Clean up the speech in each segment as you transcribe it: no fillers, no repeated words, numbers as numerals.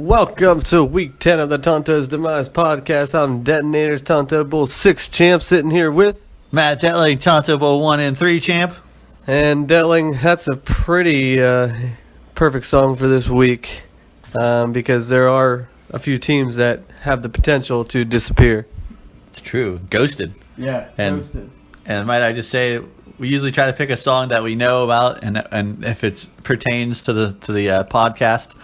Welcome to week 10 of the Tonto's Demise podcast. I'm Detonators Tonto Bull 6 champ sitting here with Matt Detling, Tonto Bowl 1 and 3 champ. And Detling. That's a pretty perfect song for this week because there are a few teams that have the potential to disappear. It's true. Ghosted. Yeah, ghosted. And might I just say, we usually try to pick a song that we know about and if it pertains to the podcast.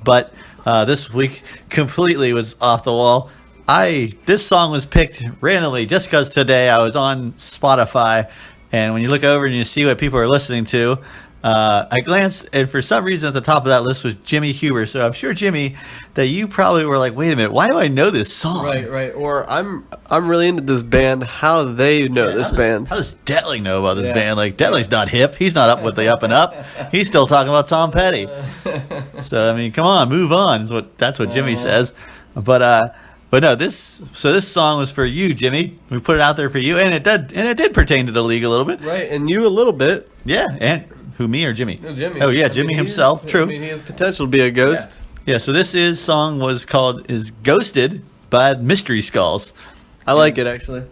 But this week completely was off the wall. This song was picked randomly just because today I was on Spotify, and when you look over and you see what people are listening to, I glanced, and for some reason at the top of that list was Jimmy Huber. So I'm sure, Jimmy, that you probably were like, wait a minute, why do I know this song? Right. Or I'm really into this band. How do they know this band? How does Detling know about this band? Like, Detling's not hip. He's not up with the up and up. He's still talking about Tom Petty. So I mean, come on, move on. That's what Jimmy says. But no, this song was for you, Jimmy. We put it out there for you, and it did pertain to the league a little bit. Right, and you a little bit. Yeah, and who, me or Jimmy? No, Jimmy. Oh yeah, Jimmy himself. True. He has potential to be a ghost. Yeah. So this song is "Ghosted" by Mystery Skulls. I like it actually.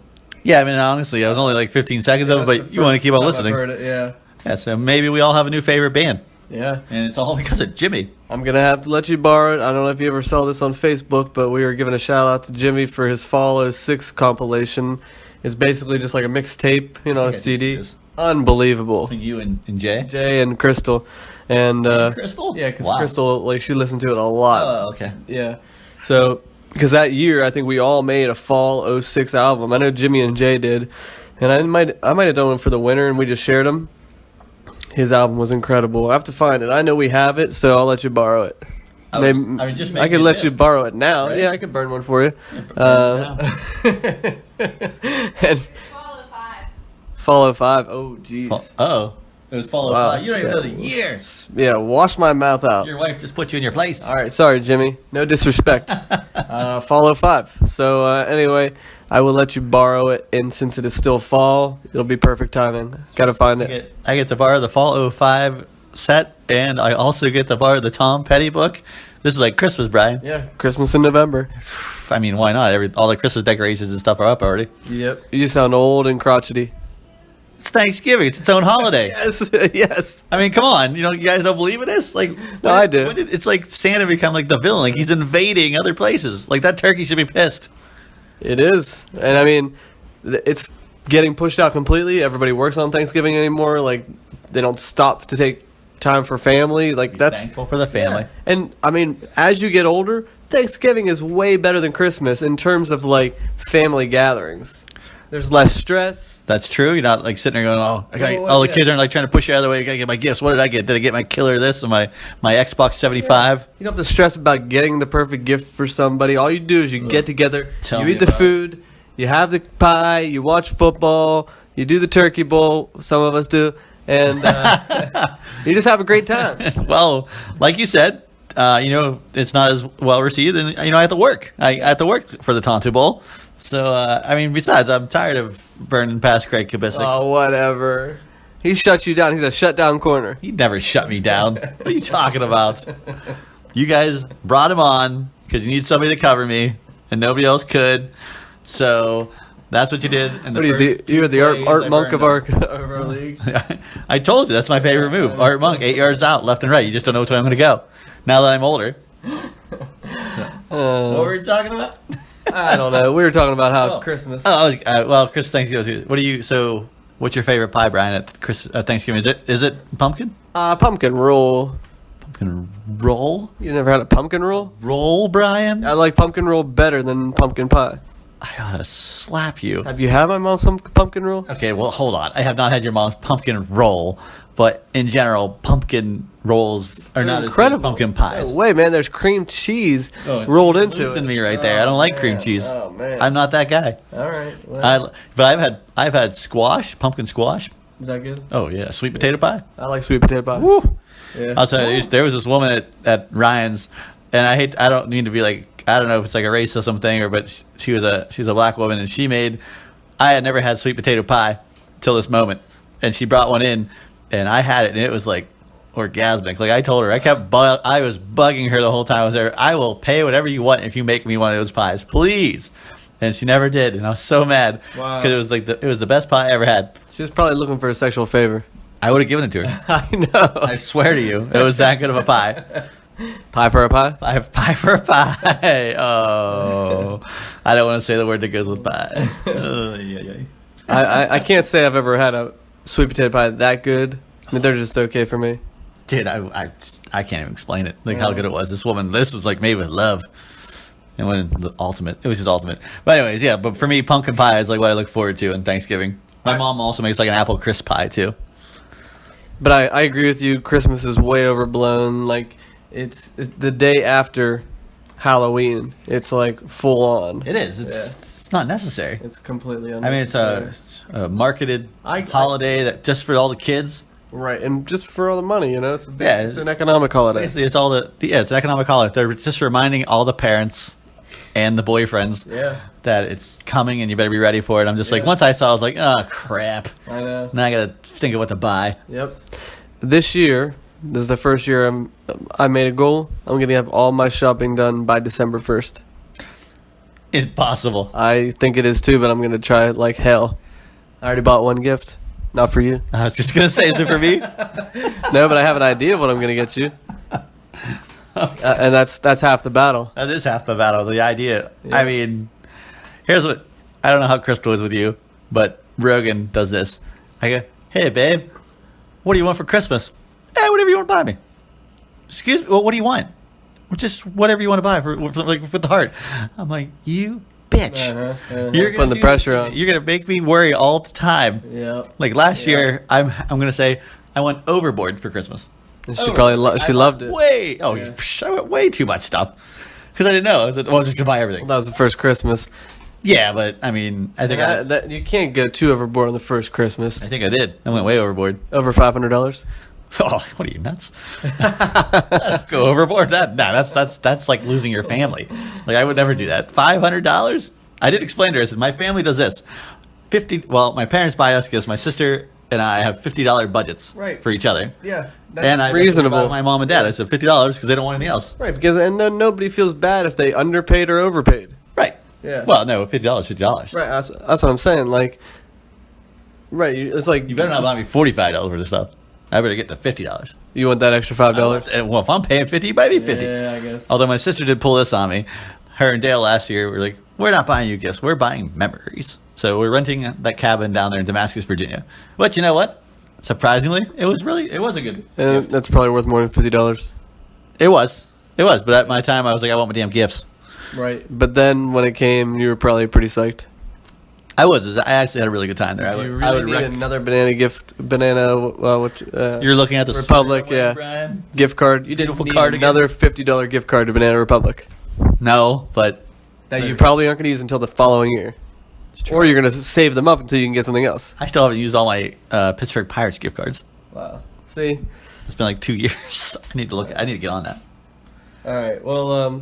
Yeah, I mean, honestly, I was only like 15 seconds of it, but you want to keep on listening. I've heard it, yeah. Yeah, so maybe we all have a new favorite band. Yeah. And it's all because of Jimmy. I'm going to have to let you borrow it. I don't know if you ever saw this on Facebook, but we were giving a shout out to Jimmy for his Fall 06 compilation. It's basically just like a mixtape, on a CD. Unbelievable. You and Jay? Jay and Crystal. And Crystal? Yeah, because Crystal, she listened to it a lot. Oh, okay. Yeah. So, because that year, I think we all made a Fall 06 album. I know Jimmy and Jay did. And I might have done one for the winter, and we just shared them. His album was incredible. I have to find it. I know we have it, so I'll let you borrow it. I could let you borrow it now. Right? Yeah, I could burn one for you. And Follow 5. Oh, jeez. It was Follow 5. You don't even know the year. Yeah, wash my mouth out. Your wife just put you in your place. All right, sorry, Jimmy. No disrespect. Follow 5. So anyway, I will let you borrow it, and since it is still fall, it'll be perfect timing. Got to find it. I get to borrow the Fall 05 set, and I also get to borrow the Tom Petty book. This is like Christmas, Brian. Yeah, Christmas in November. I mean, why not? All the Christmas decorations and stuff are up already. Yep. You sound old and crotchety. It's Thanksgiving. It's its own holiday. Yes. I mean, come on. You guys don't believe in this? Like, no, I do. It's like Santa become like the villain. Like, he's invading other places. Like, that turkey should be pissed. It is. And I mean, it's getting pushed out completely. Everybody works on Thanksgiving anymore. Like, they don't stop to take time for family. Like, that's thankful for the family. Yeah. And I mean, as you get older, Thanksgiving is way better than Christmas in terms of like family gatherings. There's less stress. That's true. You're not like sitting there going, all the kids aren't like trying to push you out of the way. I gotta get my gifts. What did I get? Did I get my killer this and my Xbox 75? You don't have to stress about getting the perfect gift for somebody. All you do is you get together, you eat the food, you have the pie, you watch football, you do the turkey bowl. Some of us do, and you just have a great time. Well, like you said, it's not as well received, and I have to work. I have to work for the Tonto Bowl. So, I mean, besides, I'm tired of burning past Craig Kubicek. Oh, whatever. He shut you down. He's a shutdown corner. He never shut me down. What are you talking about? You guys brought him on because you need somebody to cover me, and nobody else could. So that's what you did. You're the art monk of our league. I told you that's my favorite move. Art monk, 8 yards out, left and right. You just don't know which way I'm going to go. Now that I'm older. What were we talking about? I don't know. We were talking about how Christmas. Chris, Thanksgiving. What's your favorite pie, Brian, at Thanksgiving? Is it pumpkin? Pumpkin roll. Pumpkin roll? You never had a pumpkin roll? Roll, Brian? I like pumpkin roll better than pumpkin pie. I ought to slap you. Have you had my mom's pumpkin roll? Okay, well, hold on. I have not had your mom's pumpkin roll, but in general, pumpkin rolls are not incredible. As good as pumpkin pies. No way, man. There's cream cheese rolled into it. In me right there. I don't like cream cheese. Oh man, I'm not that guy. All right. Well. But I've had squash, pumpkin squash. Is that good? Oh yeah, sweet potato pie. I like sweet potato pie. Woo. Yeah. I'll tell you, there was this woman at Ryan's, and I don't mean to be like, I don't know if it's like a racism thing but she's a black woman, and I had never had sweet potato pie till this moment, and she brought one in, and I had it, and it was like, orgasmic. Like I told her, I was bugging her the whole time I was there. I will pay whatever you want if you make me one of those pies, please. And she never did, and I was so mad because it was like it was the best pie I ever had. She was probably looking for a sexual favor. I would have given it to her. I know. I swear to you, it was that good of a pie. Pie for a pie? Pie for a pie. Oh, I don't want to say the word that goes with pie. I can't say I've ever had a sweet potato pie that good. I mean, they're just okay for me. Dude, I can't even explain it. Like how good it was. This was like made with love. And when the ultimate, it was his ultimate. But anyways, yeah. But for me, pumpkin pie is like what I look forward to in Thanksgiving. My mom also makes like an apple crisp pie too. But I agree with you. Christmas is way overblown. Like it's the day after Halloween. It's like full on. It is. It's not necessary. It's completely I mean, it's a marketed I- holiday that just for all the kids. right, and just for all the money, it's Yeah, it's an economic holiday. Basically, it's all it's an economic holiday. They're just reminding all the parents and the boyfriends that it's coming and you better be ready for it. I'm just like, once I saw it, I was like, oh, crap. I know. Now I got to think of what to buy. Yep. This year, this is the first year I made a goal. I'm going to have all my shopping done by December 1st. Impossible. I think it is too, but I'm going to try it like hell. I already bought one gift. Not for you. I was just going to say, is it for me? No, but I have an idea of what I'm going to get you. And that's half the battle. That is half the battle. The idea. I mean, here's what. I don't know how Crystal is with you, but Rogan does this. I go, hey, babe, what do you want for Christmas? Whatever you want to buy me. Excuse me, well, what do you want? Just whatever you want to buy for the heart. I'm like, you bitch. You're Putting the pressure on. You're going to make me worry all the time. Yeah. Like last year, I'm going to say I went overboard for Christmas. And she probably she loved it. I went way too much stuff because I didn't know. I said, "Oh, I was just gonna buy everything." That was the first Christmas. Yeah, but I mean, I think you can't go too overboard on the first Christmas. I think I did. I went way overboard. Over $500. Oh, what are you nuts? Go overboard? That's like losing your family. Like I would never do that. $500? I did explain to her. I said my family does this. Well, my parents buy us gifts. My sister and I have $50 budgets for each other. Yeah, and I reasonable. My mom and dad. I said $50 because they don't want anything else. Right, and then nobody feels bad if they underpaid or overpaid. Right. Yeah. Well, no, $50. Right. That's what I'm saying. Like, right. It's like You better not buy me $45 worth of stuff. I better get the $50. You want that extra $5? Well, if I'm paying $50, you buy me $50. Yeah, I guess. Although my sister did pull this on me. Her and Dale last year were like, we're not buying you gifts. We're buying memories. So we're renting that cabin down there in Damascus, Virginia. But you know what? Surprisingly, it was a good And gift. that's probably worth more than $50. It was. But at my time, I was like, I want my damn gifts. Right. But then when it came, you were probably pretty psyched. I actually had a really good time there. Do you really need another banana gift? You're looking at the Republic, store, yeah. Brian. Gift card. You didn't Beautiful need card again. another $50 gift card to Banana Republic No, but that you probably aren't going to use until the following year. Or you're going to save them up until you can get something else. I still haven't used all my Pittsburgh Pirates gift cards. Wow. See? It's been like 2 years. I need to get on that. All right. Well,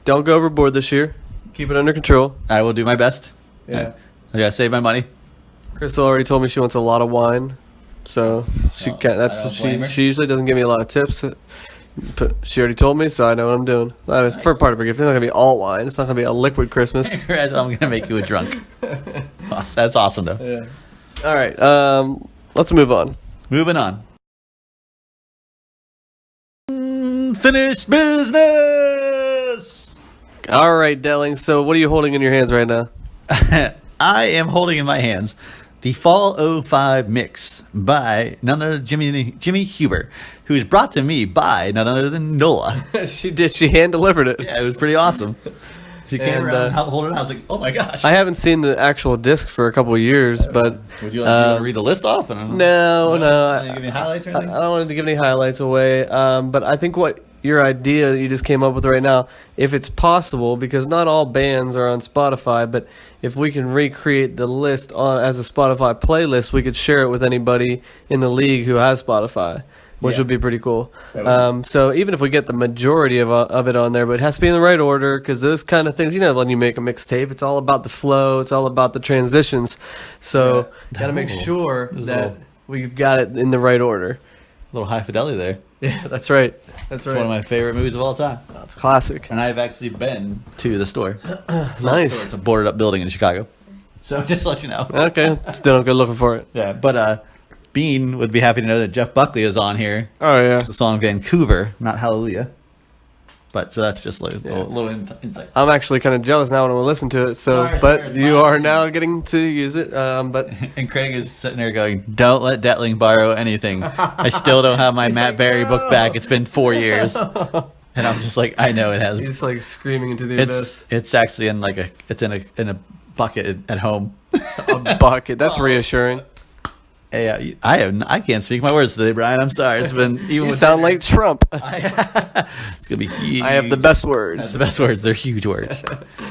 don't go overboard this year. Keep it under control. I will do my best. Yeah. I gotta save my money. Crystal already told me she wants a lot of wine, so she Well, can't. That's I what don't blame her. she usually doesn't give me a lot of tips. But she already told me, so I know what I'm doing. For part of her gift, it's not gonna be all wine. It's not gonna be a liquid Christmas. I'm gonna make you a drunk. That's awesome though. Yeah. All right. Let's move on. Moving on. Unfinished business. All right, Delling. So, what are you holding in your hands right now? I am holding in my hands the Fall 05 mix by none other than Jimmy Huber, who's brought to me by none other than Nola. She did. She hand delivered it. Yeah, it was pretty awesome. She came And, around, holding it. I was like, "Oh my gosh!" I haven't seen the actual disc for a couple of years, but Would you want to read the list off? no. Want to give me highlights or I anything? don't want to give any highlights away, but I think what your idea that you just came up with right now, if it's possible, because not all bands are on Spotify, but if we can recreate the list as a Spotify playlist, we could share it with anybody in the league who has Spotify, which Yeah. would be pretty cool. That would So even if we get the majority of it on there, but it has to be in the right order, because those kind of things, when you make a mixtape, it's all about the flow, it's all about the transitions. So Yeah. got to make Ooh. sure This is that all- we've got it in the right order. little high fidelity there. Yeah, that's right. That's It's one of my favorite movies of all time. That's classic. And I've actually been to the store. Nice. It's a boarded up building in Chicago. So just to let you know. Okay, still good looking for it. Yeah, but Bean would be happy to know that Jeff Buckley is on here. Oh yeah. The song Vancouver, not Hallelujah. But so that's just a little insight. I'm actually kind of jealous now when I listen to it. So, Sorry, but it's you mine. are now getting to use it. But And Craig is sitting there going, "Don't let Detling borrow anything. I still don't have my Matt like, Berry book "No." back. It's been 4 years." And I'm just like, I know it has. he's like screaming into the abyss. It's actually in like in a bucket at home. A bucket. That's reassuring. Hey, I can't speak my words today, Brian. I'm sorry. It's been even. You with sound like Trump. it's gonna be huge. I have the best That's words. the best words. They're huge words.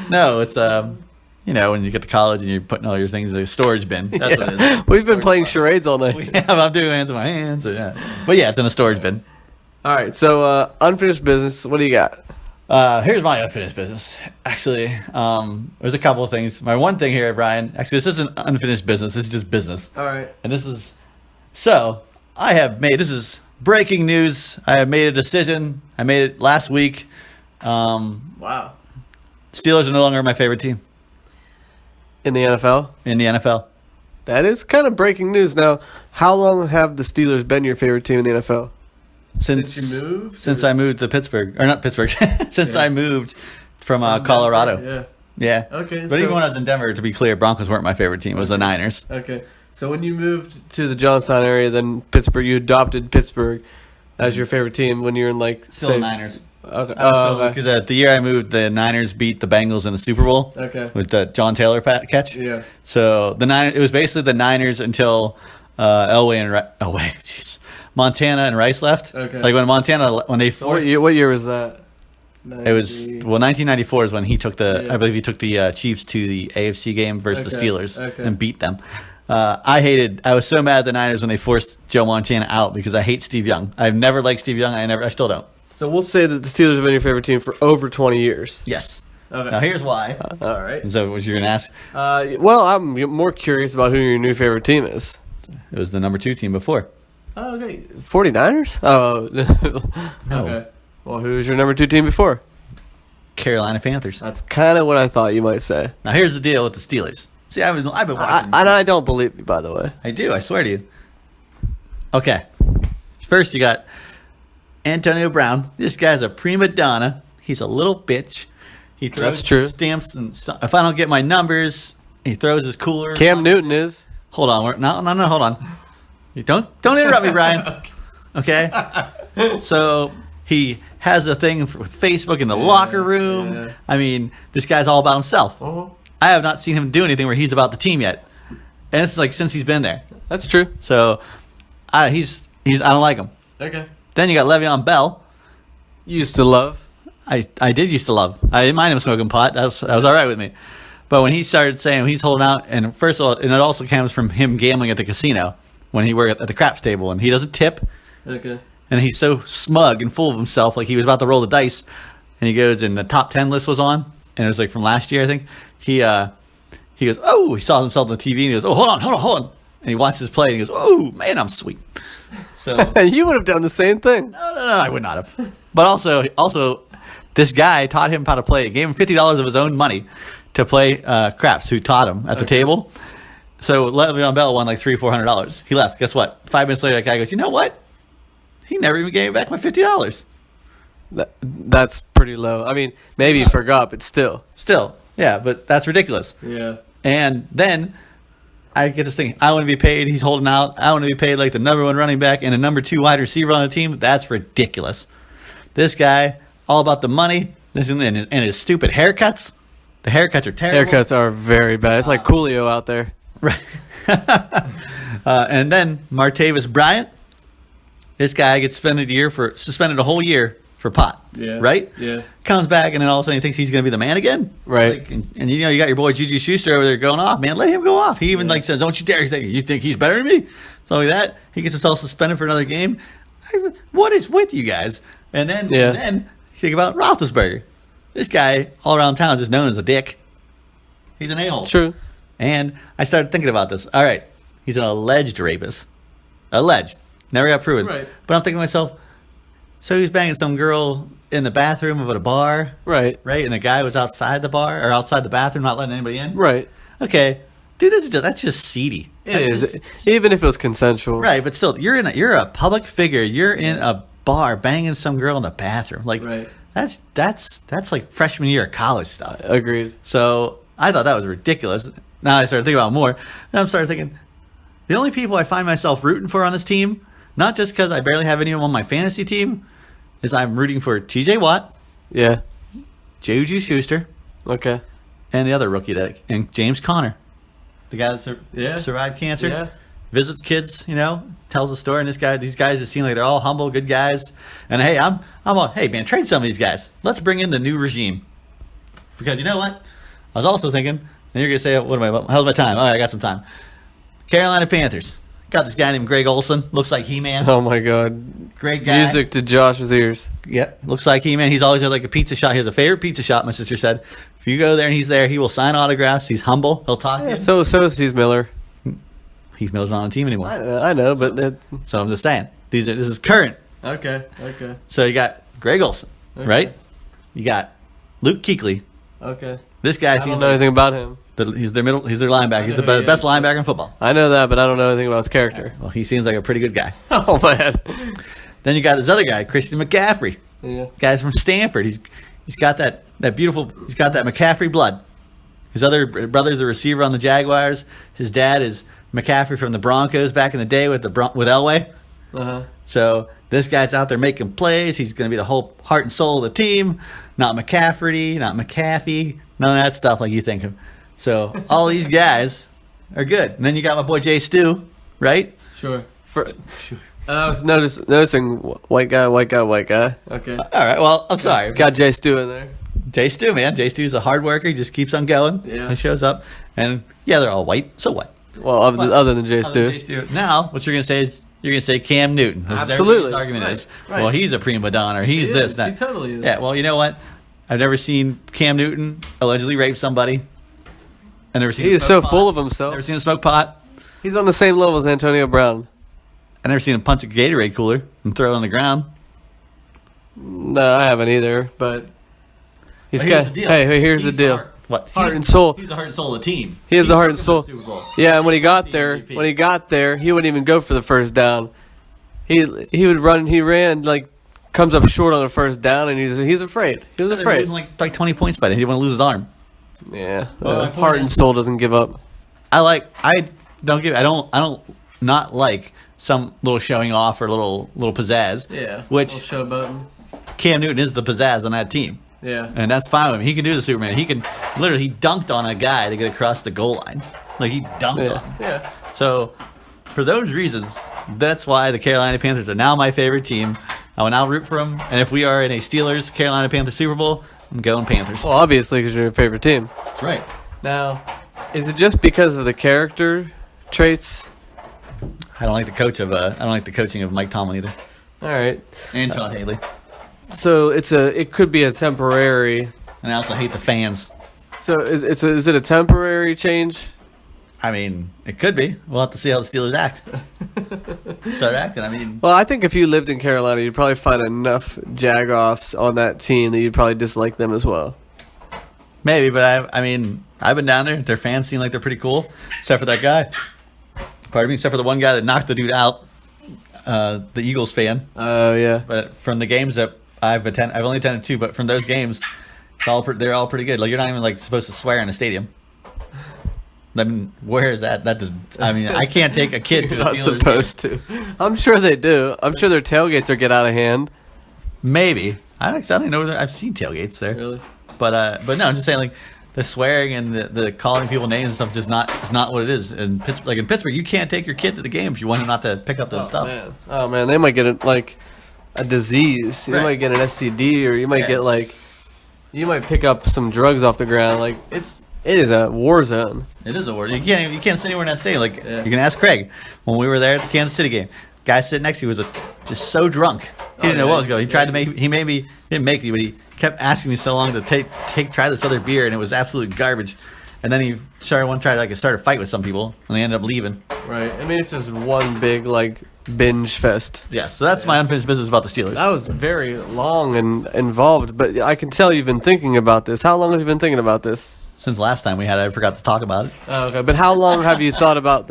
No, it's when you get to college and you're putting all your things in a storage bin. That's what it is. We've been playing charades all night. Yeah, I'm doing hands in my hands. So yeah. But yeah, it's in a storage bin. All right, so unfinished business. What do you got? Here's my unfinished business. Actually, there's a couple of things. My one thing here, Brian. Actually, this isn't unfinished business. This is just business. All right. And this is this is breaking news. I have made a decision. I made it last week. Wow. Steelers are no longer my favorite team In the NFL? in the NFL. That is kind of breaking news. Now, how long have the Steelers been your favorite team in the NFL? Since you moved? Since I moved to Pittsburgh, or not Pittsburgh, since I moved from Colorado. Yeah. Yeah. Okay, But so- even when I was in Denver, to be clear, Broncos weren't my favorite team. It was the Niners. Okay. So when you moved to the Johnstown area, then Pittsburgh, you adopted Pittsburgh as your favorite team when you were in like Still say, the Niners. Okay. Oh, okay. Because the year I moved, the Niners beat the Bengals in the Super Bowl. Okay. With the John Taylor catch. Yeah. So it was basically the Niners until Montana and Rice left. Okay. Like when they So what forced. year was that? It was 1994 is when he took Yeah. I believe he took the Chiefs to the AFC game versus the Okay, Steelers okay. and beat them. I was so mad at the Niners when they forced Joe Montana out because I hate Steve Young. I've never liked Steve Young. I still don't. So we'll say that the Steelers have been your favorite team for over 20 years. Yes. Okay. Now here's why. All right. Is that what you're gonna ask? Well, I'm more curious about who your new favorite team is. It was the number 2 team before. Oh, okay. 49ers? Oh. No. Okay. Well, who was your number 2 team before? Carolina Panthers. That's kind of what I thought you might say. Now here's the deal with the Steelers. See, I've been watching. I don't believe you, by the way. I do. I swear to you. Okay. First, you got Antonio Brown. This guy's a prima donna. He's a little bitch. He throws That's true. stamps, and if I don't get my numbers, he throws his cooler. Cam Newton is. Hold on. No, hold on. You don't interrupt me, Brian. Okay. So he has a thing with Facebook in the locker room. yeah. I mean, this guy's all about himself. I have not seen him do anything where he's about the team yet, and it's like since he's been there. That's true. So, I don't like him. Okay. Then you got Le'Veon Bell. You used to love. I did used to love. I didn't mind him smoking pot. That was all right with me. But when he started saying he's holding out, and first of all, and it also comes from him gambling at the casino when he worked at the craps table, and he doesn't tip, Okay. and he's so smug and full of himself, like he was about to roll the dice, and he goes, and the top 10 list was on, and it was like from last year, I think. He goes, oh, he saw himself on the TV, and he goes, oh, hold on, and he watches his play, and he goes, oh man, I'm sweet. So You would have done the same thing. no, I would not have. But also, this guy taught him how to play. He gave him $50 of his own money to play craps. Who taught him at the table? So Le'Veon Bell won like $300-400. He left. Guess what? 5 minutes later, that guy goes, you know what? He never even gave me back my $50. That's pretty low. I mean, maybe you forgot, but still. Still, yeah, but that's ridiculous. Yeah. And then I get this thing. I want to be paid. He's holding out. I want to be paid like the number 1 running back and the number 2 wide receiver on the team. That's ridiculous. This guy, all about the money, and his stupid haircuts. The haircuts are terrible. Haircuts are very bad. It's like Coolio out there. Right. And then Martavis Bryant. This guy gets suspended a whole year for pot. Yeah. Right? Yeah. Comes back and then all of a sudden he thinks he's going to be the man again. Right. Like, and you got your boy Juju Schuster over there going off, man. Let him go off. He even says, don't you dare. You think he's better than me? So like that. He gets himself suspended for another game. What is with you guys? And then you think about Roethlisberger. This guy all around town is just known as a dick. He's an a-hole. True. And I started thinking about this. All right. He's an alleged rapist. Alleged. Never got proven. Right. But I'm thinking to myself, so he was banging some girl in the bathroom of a bar, Right. right? And the guy was outside the bar or outside the bathroom, not letting anybody in. Right. Okay, dude, that's just seedy. It That's is. just- Even if it was consensual. right? But still, you're a public figure. You're in a bar banging some girl in the bathroom. Like Right. that's like freshman year of college stuff. Agreed. So I thought that was ridiculous. Now I started thinking about it more. Then I'm started thinking, the only people I find myself rooting for on this team, not just because I barely have anyone on my fantasy team, is I'm rooting for T.J. Watt, Yeah. Juju Schuster, Okay. and the other rookie and James Conner, the guy that Yeah. survived cancer, Yeah. visits kids, tells a story. And these guys just seem like they're all humble, good guys. And hey, I'm all, hey man, trade some of these guys. Let's bring in the new regime. Because you know what? I was also thinking, and you're gonna say, what am I? How's my time? All right, I got some time. Carolina Panthers got this guy named Greg Olson. Looks like He-Man. Oh my God. Great guy. Music to Josh's ears. Yep, looks like He-Man. He's always at like a pizza shop. He has a favorite pizza shop. My sister said, if you go there and he's there, he will sign autographs. He's humble. He'll talk to you. So is Steve Miller. He's not on the team anymore. I know, but So I'm just saying, this is current. okay. Okay. So you got Greg Olson, Okay. right? You got Luke Kuechly. Okay. This guy I seems don't know like anything about him. he's their linebacker. He's the know who he best is. linebacker in football. I know that, but I don't know anything about his character. Well, he seems like a pretty good guy. Oh man. Then you got this other guy, Christian McCaffrey. Yeah. Guy's from Stanford. He's got that beautiful. He's got that McCaffrey blood. His other brother's a receiver on the Jaguars. His dad is McCaffrey from the Broncos back in the day with Elway. Uh-huh. So this guy's out there making plays. He's going to be the whole heart and soul of the team. Not McCaffrey, not McAfee, none of that stuff like you think of. So all these guys are good. And then you got my boy Jay Stu, right? Sure. I was noticing white guy. Okay. All right. Well, I'm sorry. Got Jay Stu in there. Jay Stu, man. Jay Stu's a hard worker. He just keeps on going. Yeah. He shows up. And yeah, they're all white. So what? Well, other than Jay Other Stu. than Jay Stu. Now, what you're going to say is you're going to say Cam Newton. This is Absolutely. everybody's argument is, Right. well, he's a prima donna. Or he's He this, is. that. He totally is. Yeah, well, you know what? I've never seen Cam Newton allegedly rape somebody. I've never seen He him is so smoke full pot. of himself. Never seen him smoke pot. He's on the same level as Antonio Brown. I've never seen him punch a Gatorade cooler and throw it on the ground. No, I haven't either. But he's But here's got. the deal. Hey, here's the He's deal. What? Heart He's- and soul. He's the heart and soul of the team. He has He's the heart and looking for soul. the Super Bowl. Yeah, and when he got The there, MVP. he wouldn't even go for the first down. He would run. He ran like comes up short on the first down, and he's afraid. He was They're afraid. losing like 20 points by then. He didn't want to lose his arm. Yeah, Well, my point heart and is- soul doesn't give up. I don't not like some little showing off or little pizzazz. Which showboating. Cam Newton is the pizzazz on that team. Yeah. And that's fine with him. He can do the Superman. He dunked on a guy to get across the goal line. Like he dunked on him. Yeah. So for those reasons, that's why the Carolina Panthers are now my favorite team. I will now root for them. And if we are in a Steelers Carolina Panthers Super Bowl, I'm going Panthers. Well, obviously, because you're your favorite team. That's right. Now, is it just because of the character traits? I don't like the coaching of Mike Tomlin either. All right. And Todd Haley. So it could be a temporary. And I also hate the fans. So is it a temporary change? I mean, it could be. We'll have to see how the Steelers act. Start acting. I mean, Well, I think if you lived in Carolina, you'd probably find enough Jagoffs on that team that you'd probably dislike them as well. maybe, but I mean, I've been down there. Their fans seem like they're pretty cool, except for that guy. Pardon me, except for the one guy that knocked the dude out, the Eagles fan. Oh yeah. But from the games that I've only attended two, but from those games, they're all pretty good. Like you're not even like supposed to swear in a stadium. I mean, where is that? I can't take a kid to You're a not Steelers supposed to. I'm sure they do. I'm sure their tailgates are get out of hand. game. Maybe I don't know. I've seen tailgates there. Really? But no, I'm just saying like the swearing and the calling people names and stuff is not what it is. In Pittsburgh, like in Pittsburgh, you can't take your kid to the game if you want him not to pick up those stuff. Oh man, they might get a disease. You Right. might get an STD, or you might get you might pick up some drugs off the ground. Like it is a war zone. It is a word. You can't sit anywhere in that stadium. Like you can ask Craig when we were there at the Kansas City game. Guy sitting next to me was just so drunk. He didn't know what was going. He tried to make. He didn't make me, but he kept asking me so long to try this other beer, and it was absolute garbage. and then he tried to start a fight with some people, and they ended up leaving. Right. I mean, it's just one big like binge fest. Yeah, so that's my unfinished business about the Steelers. That was very long and involved, but I can tell you've been thinking about this. How long have you been thinking about this? Since last time we had it, I forgot to talk about it. Oh, okay, but how long have you thought about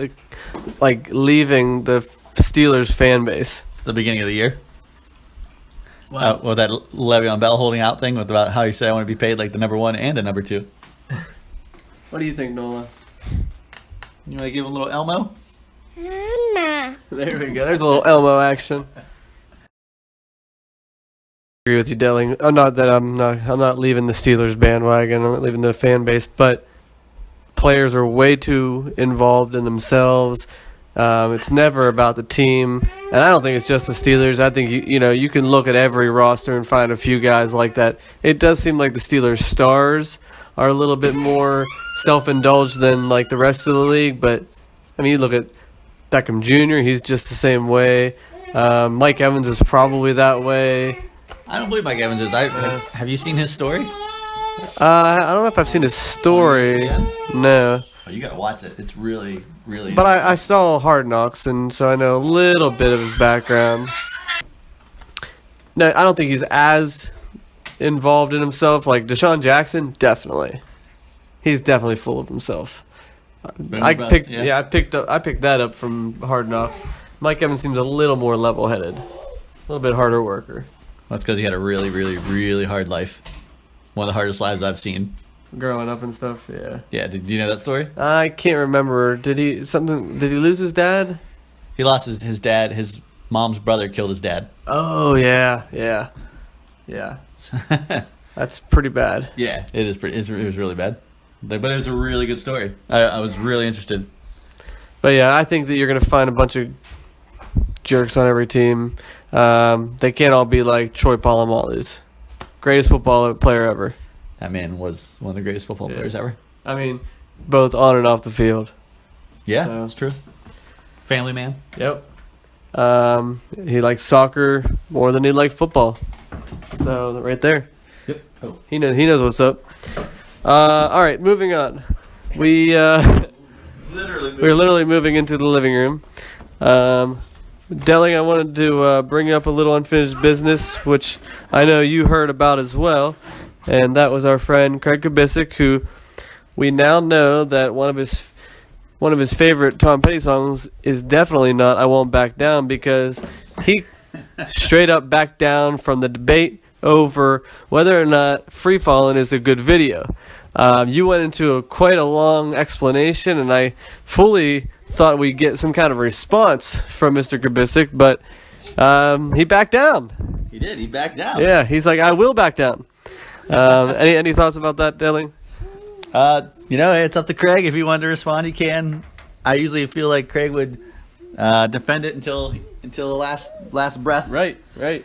leaving the Steelers fan base? It's the beginning of the year. With that Le'Veon Bell holding out thing about how you say I want to be paid like the number 1 and the number 2. What do you think, Nola? You want to give him a little Elmo? There we go. There's a little Elmo action. I agree with you, Delling. I'm not leaving the Steelers bandwagon. I'm not leaving the fan base, but players are way too involved in themselves. It's never about the team, and I don't think it's just the Steelers. I think you can look at every roster and find a few guys like that. It does seem like the Steelers stars are a little bit more self-indulged than like the rest of the league, but I mean, you look at Beckham Jr., he's just the same way. Mike Evans is probably that way. I don't believe Mike Evans is. Have you seen his story? I don't know if I've seen his story. No. Oh, you gotta watch it. It's really, really. But I saw Hard Knocks, and so I know a little bit of his background. No, I don't think he's as involved in himself. Like Deshaun Jackson, definitely. He's definitely full of himself. I picked that up from Hard Knocks. Mike Evans seems a little more level-headed, a little bit harder worker. That's because he had a really, really, really hard life. One of the hardest lives I've seen. Growing up and stuff, yeah. Yeah, do you know that story? I can't remember. Did he lose his dad? He lost his dad. His mom's brother killed his dad. Oh, yeah. That's pretty bad. Yeah, it is pretty. It was really bad. But it was a really good story. I was really interested. But yeah, I think that you're going to find a bunch of jerks on every team. They can't all be like Troy Polamalu's. Greatest football player ever. That man was one of the greatest football players ever. I mean, both on and off the field. Yeah, So- that's true. Family man. Yep. He likes soccer more than he liked football. So right there. Yep. Oh. He knows what's up. All right, moving on. We're literally moving into the living room. Delling, I wanted to bring up a little unfinished business, which I know you heard about as well, and that was our friend Craig Kubisic, who we now know that one of his favorite Tom Petty songs is definitely not "I Won't Back Down," because he straight up backed down from the debate over whether or not Free Fallin' is a good video. You went into quite a long explanation, and I fully thought we'd get some kind of response from Mr. Kubisic, but he backed down. He did. He backed down. Yeah, he's like, I will back down. Any thoughts about that, Delling? It's up to Craig. If he wanted to respond, he can. I usually feel like Craig would defend it until the last breath. Right.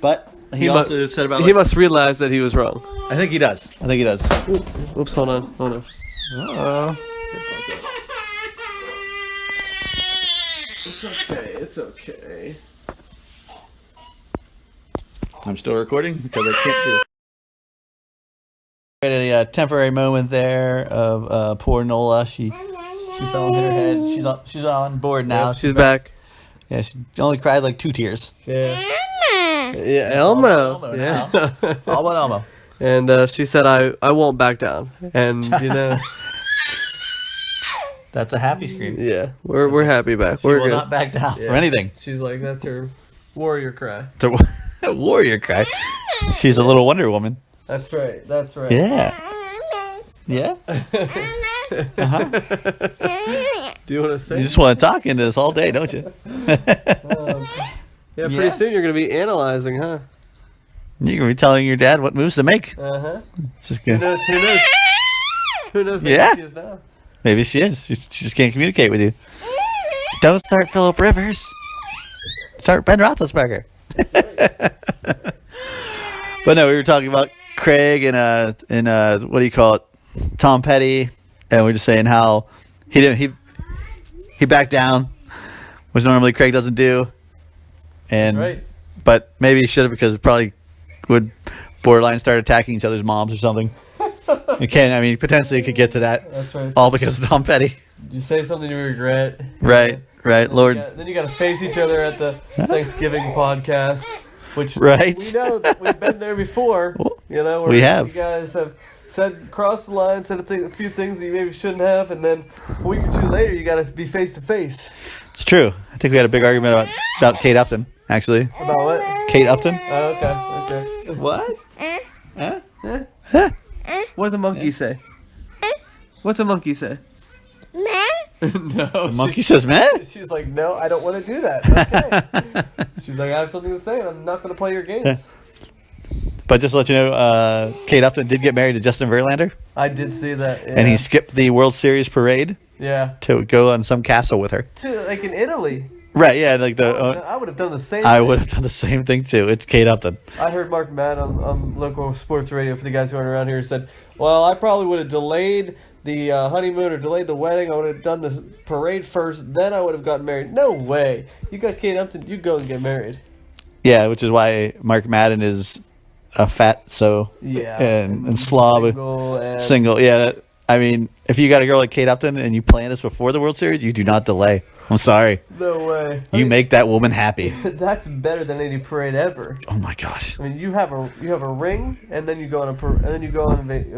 But he also said about he must realize that he was wrong. I think he does. Oops, hold on. Uh-oh. It's okay. I'm still recording because I can't do this. We had a temporary moment there of poor Nola. She fell and hit her head. She's on board now. Yep, she's back. Yeah, she only cried like 2 tears. Yeah. Yeah, Elmo. Yeah. Yeah. All about Elmo. And she said, I won't back down. And, That's a happy scream. yeah, we're happy back. She We're will good. not back down Yeah. for anything. She's like, that's her warrior cry. The warrior cry. She's a little Wonder Woman. That's right. Yeah. Yeah? Do you want to say? You just want to talk into this all day, don't you? Yeah, pretty Yeah. soon you're going to be analyzing, huh? You're going to be telling your dad what moves to make. Uh-huh. It's just Who gonna, knows? Who knows? Maybe Yeah. she is now. maybe she is. She just can't communicate with you. Don't start Phillip Rivers. Start Ben Roethlisberger. But no, we were talking about Craig and what do you call it? Tom Petty, and we're just saying how he backed down, which normally Craig doesn't do. And Right. but maybe he should have, because it probably would borderline start attacking each other's moms or something. It can. I mean, potentially it could get to that. That's right. All because of Tom Petty. You say something you regret. Right. Right. Lord. Then you got to face each other at the Thanksgiving podcast, which Right. we know that we've been there before. You know, where We have. You guys have said crossed the line, said a few things that you maybe shouldn't have, and then a week or two later, you got to be face to face. It's true. I think we had a big argument about Kate Upton, actually. About what? Kate Upton? Oh, okay. What? What does a monkey say? What's a monkey say? No. The monkey says, man? She's like, no, I don't want to do that. Okay. She's like, I have something to say, and I'm not going to play your games. But just to let you know, Kate Upton did get married to Justin Verlander. I did see that. Yeah. And he skipped the World Series parade Yeah. to go on some castle with her. To, like in Italy. Right, yeah. Like I would have done the same I thing. would have done the same thing, too. It's Kate Upton. I heard Mark Matt on local sports radio for the guys who aren't around here said, well, I probably would have delayed the honeymoon or delayed the wedding. I would have done the parade first, then I would have gotten married. No way. You got Kate Upton, you go and get married. Yeah, which is why Mark Madden is a fatso and slob. Single. Yeah, I mean, if you got a girl like Kate Upton and you plan this before the World Series, you do not delay. I'm sorry. No way. You make that woman happy. That's better than any parade ever. Oh my gosh. I mean, you have a ring, and then you go on a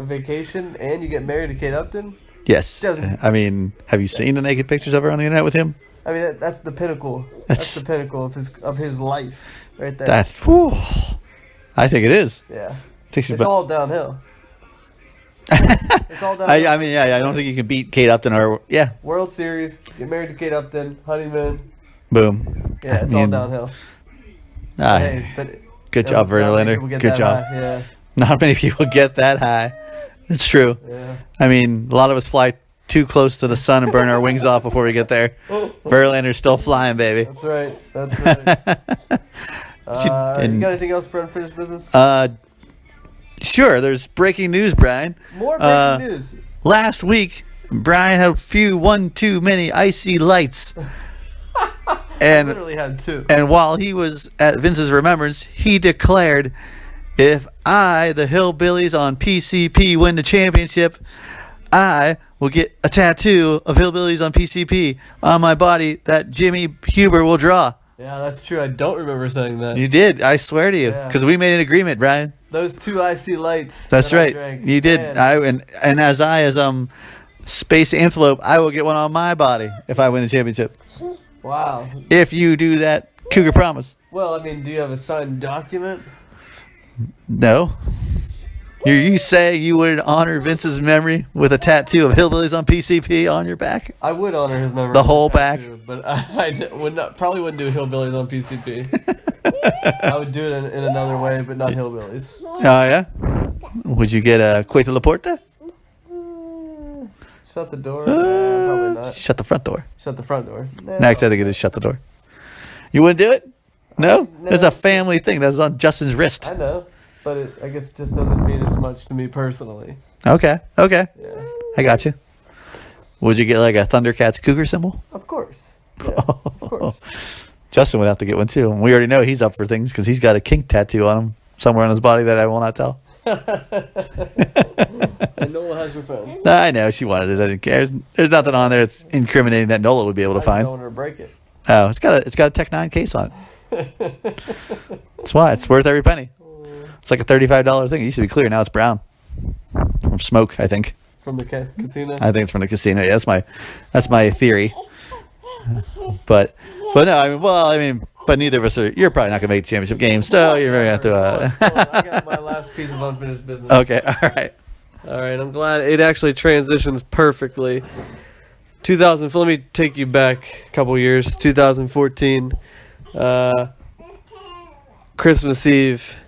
vacation, and you get married to Kate Upton. Yes. I mean, have you seen the naked pictures of her on the internet with him? I mean, that's the pinnacle. That's the pinnacle of his life, right there. Whew. I think it is. Yeah. It's all downhill. It's all downhill. I mean, yeah, I don't think you can beat Kate Upton or World Series, get married to Kate Upton, honeymoon. Boom. Yeah, it's all downhill. Hey, but good job, Verlander. Good job. High, yeah. Not many people get that high. It's true. Yeah. I mean, a lot of us fly too close to the sun and burn our wings off before we get there. Verlander's still flying, baby. That's right. That's right. You got anything else for unfinished business? Sure. There's breaking news, Brian. More breaking news. Last week, Brian had one too many icy lights. And I literally had two. And while he was at Vince's Remembrance, he declared, if I, the Hillbillies on PCP, win the championship, I will get a tattoo of Hillbillies on PCP on my body that Jimmy Huber will draw. Yeah, that's true. I don't remember saying that. You did. I swear to you. Because we made an agreement, Brian. Those two icy lights. That's right. You did. Man. And as Space Antelope, I will get one on my body if I win the championship. Wow. If you do that, Cougar promise. Well, I mean, do you have a signed document? No. You say you would honor Vince's memory with a tattoo of Hillbillies on PCP on your back? I would honor his memory. The whole back? But I would not. Probably wouldn't do Hillbillies on PCP. I would do it in another way, but not Hillbillies. Oh, yeah? Would you get a Cueto Laporta? Shut the door? Nah, probably not. Shut the front door. Shut the front door. Nah, Next, I think it is shut the door. You wouldn't do it? No? It's a family thing. That's on Justin's wrist. I know, but I guess it just doesn't mean as much to me personally. Okay. Yeah. I got you. Would you get like a Thundercats Cougar symbol? Of course. Yeah, of course. Justin would have to get one too. And we already know he's up for things because he's got a kink tattoo on him somewhere on his body that I will not tell. And Nola has your phone. I know she wanted it. I didn't care. There's nothing on there that's incriminating that Nola would be able to find. I don't want her to break it. Oh, it's got a Tech 9 case on it. That's why it's worth every penny. It's like a $35 thing. It used to be clear. Now it's brown from smoke. I think. From the casino. I think it's from the casino. Yeah, that's my theory. But no. But neither of us are. You're probably not gonna make the championship game, so you're gonna have to. Hold on, I got my last piece of unfinished business. Okay. All right. I'm glad it actually transitions perfectly. 2000. Let me take you back a couple years. 2014, Christmas Eve,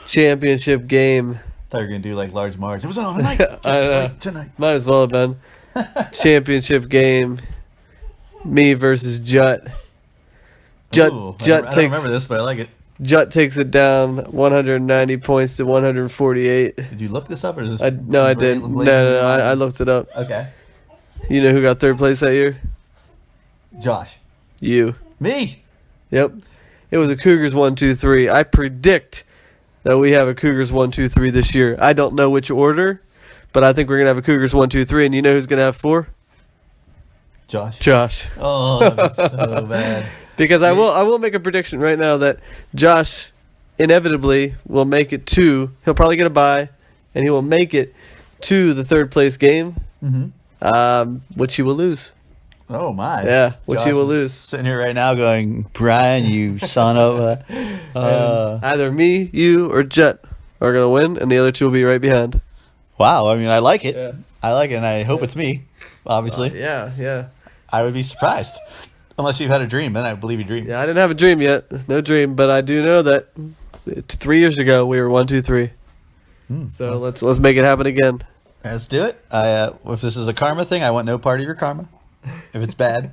championship game. I thought you were gonna do like large march. It was on tonight. Just like tonight. Might as well have been. Championship game. Me versus Jut. Jut I don't remember this, but I like it. Jut takes it down 190 points to 148. Did you look this up, or is this? No, I didn't. No, I looked it up. Okay. You know who got third place that year? Josh. You. Me. Yep. It was the Cougars 1-2-3. I predict that we have a Cougars 1, 2, 3 this year. I don't know which order, but I think we're gonna have a Cougars 1, 2, 3. And you know who's gonna have 4? Josh. Josh. Oh, that's so bad. Because I will make a prediction right now that Josh inevitably will make it to. He'll probably get a bye, and he will make it to the third place game, which he will lose. Oh my! Yeah, which Josh he will is lose. Sitting here right now, going, Brian, you son of a. Either me, you, or Jet are gonna win, and the other two will be right behind. Wow! I mean, I like it. Yeah. I like it, and I hope it's me. Obviously, Yeah. I would be surprised, unless you've had a dream. Then I believe you dream. Yeah, I didn't have a dream yet. No dream, but I do know that 3 years ago we were 1, 2, 3. So let's make it happen again. Let's do it. If this is a karma thing, I want no part of your karma. If it's bad,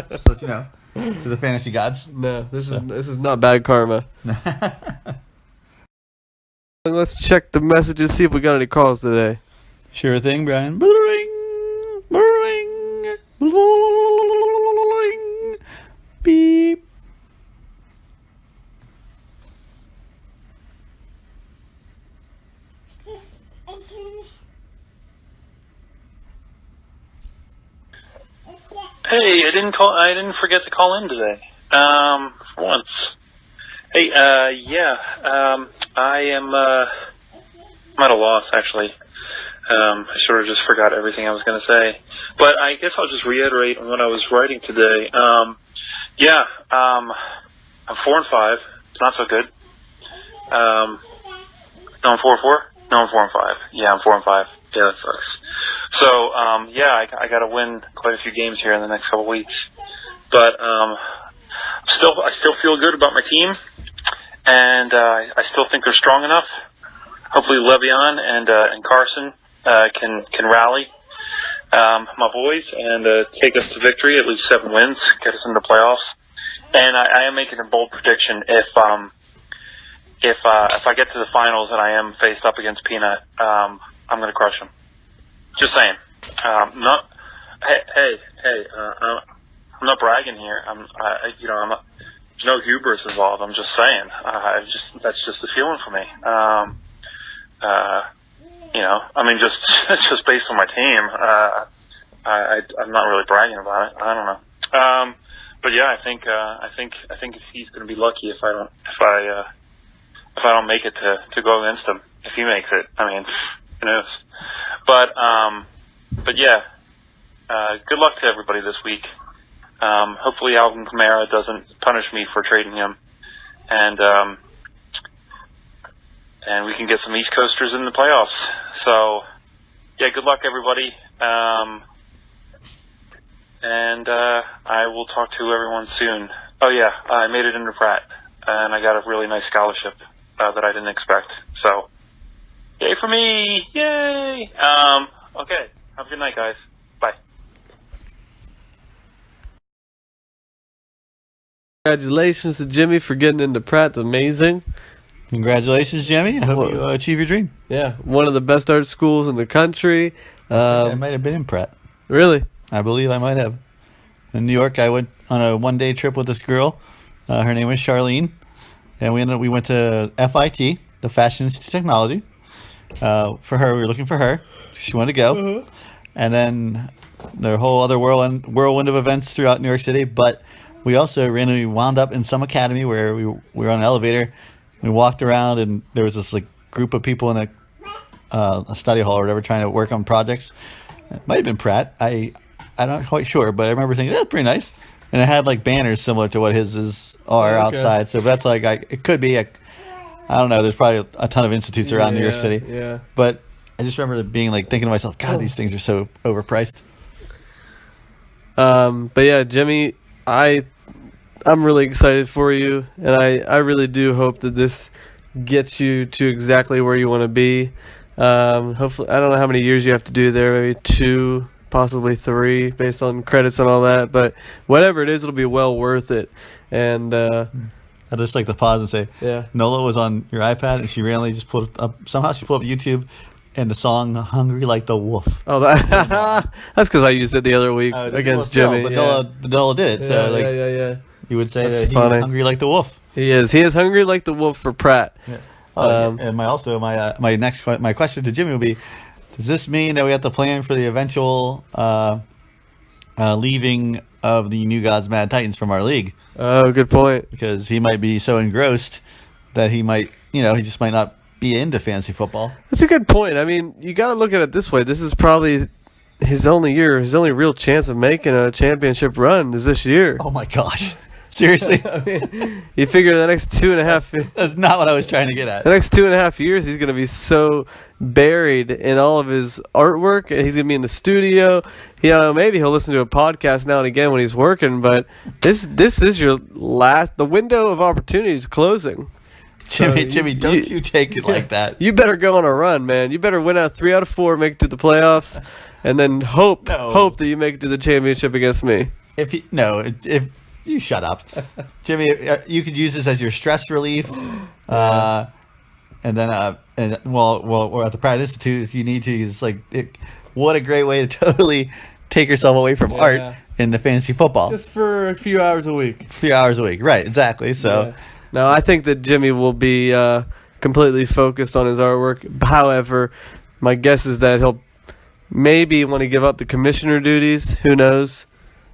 just let you know. To the fantasy gods. No, this is not bad karma. Let's check the messages, see if we got any calls today. Sure thing, Brian. Bling, bling, bling, beep. Hey, I didn't forget to call in today. For once. Hey, I am, I'm at a loss, actually. I sort of just forgot everything I was going to say. But I guess I'll just reiterate what I was writing today. I'm 4-5. It's not so good. No, I'm 4-4? No, I'm 4-5. Yeah, I'm 4-5. Yeah, that sucks. So, I got to win quite a few games here in the next couple of weeks. But I still feel good about my team, and I still think they're strong enough. Hopefully, Le'Veon and Carson can rally my boys and take us to victory, at least 7 wins, get us into the playoffs. And I am making a bold prediction: if I get to the finals and I am faced up against Peanut, I'm going to crush him. Just saying. I'm not bragging here. There's no hubris involved. I'm just saying. That's just the feeling for me. Just based on my team. I'm not really bragging about it. I don't know. But yeah, I think he's going to be lucky if I don't make it to go against him. If he makes it, I mean, who knows? But yeah, good luck to everybody this week. Hopefully Alvin Kamara doesn't punish me for trading him, and we can get some East Coasters in the playoffs. So yeah, good luck everybody. And I will talk to everyone soon. Oh yeah, I made it into Pratt, and I got a really nice scholarship that I didn't expect. So yay for me! Yay! Okay. Have a good night, guys. Bye. Congratulations to Jimmy for getting into Pratt. It's amazing. Congratulations, Jimmy. I hope you achieve your dream. Yeah, one of the best art schools in the country. I might have been in Pratt. Really? I believe I might have. In New York, I went on a one-day trip with this girl. Her name was Charlene. And we went to FIT, the Fashion Institute of Technology. For her, we were looking for her. She wanted to go. And then there were a whole other whirlwind of events throughout New York City. But we also randomly wound up in some academy where we were on an elevator. We walked around, and there was this group of people in a study hall or whatever trying to work on projects. It might have been Pratt. I'm not quite sure, but I remember thinking, that's pretty nice. And it had banners similar to what his are outside. So that's it could be I don't know. There's probably a ton of institutes around New York City. Yeah. But I just remember being thinking to myself, God, these things are so overpriced. But yeah, Jimmy, I'm really excited for you, and I really do hope that this gets you to exactly where you want to be. Hopefully, I don't know how many years you have to do there, maybe 2, possibly 3, based on credits and all that. But whatever it is, it'll be well worth it. And I just like to pause and say, yeah, Nola was on your iPad, and she randomly just pulled up. Somehow she pulled up YouTube, and the song "Hungry Like the Wolf." Oh, that's because I used it the other week against Jimmy. But Nola did it, so yeah. you would say That's that funny. he's hungry like the wolf. He is. He is hungry like the wolf for Pratt. Yeah. And my question to Jimmy would be: does this mean that we have to plan for the eventual leaving of the New Gods Mad Titans from our league? Oh, good point. Because he might be so engrossed that he just might not be into fantasy football. That's a good point. I mean, you got to look at it this way. This is probably his only year. His only real chance of making a championship run is this year. Oh my gosh. Seriously? I mean, you figure the next 2.5 That's not what I was trying to get at. the next 2.5 years, he's going to be so buried in all of his artwork, and he's going to be in the studio. Maybe he'll listen to a podcast now and again when he's working, but this is your last. The window of opportunity is closing. Jimmy, don't you take it like that. You better go on a run, man. You better win out 3 out of 4, make it to the playoffs, and then hope that you make it to the championship against me. If you shut up, Jimmy, you could use this as your stress relief, and then we're at the Pratt Institute if you need to. It's what a great way to totally take yourself away from art into fantasy football. Just for a few hours a week. Right? Exactly. So. Yeah. No, I think that Jimmy will be completely focused on his artwork. However, my guess is that he'll maybe want to give up the commissioner duties. Who knows?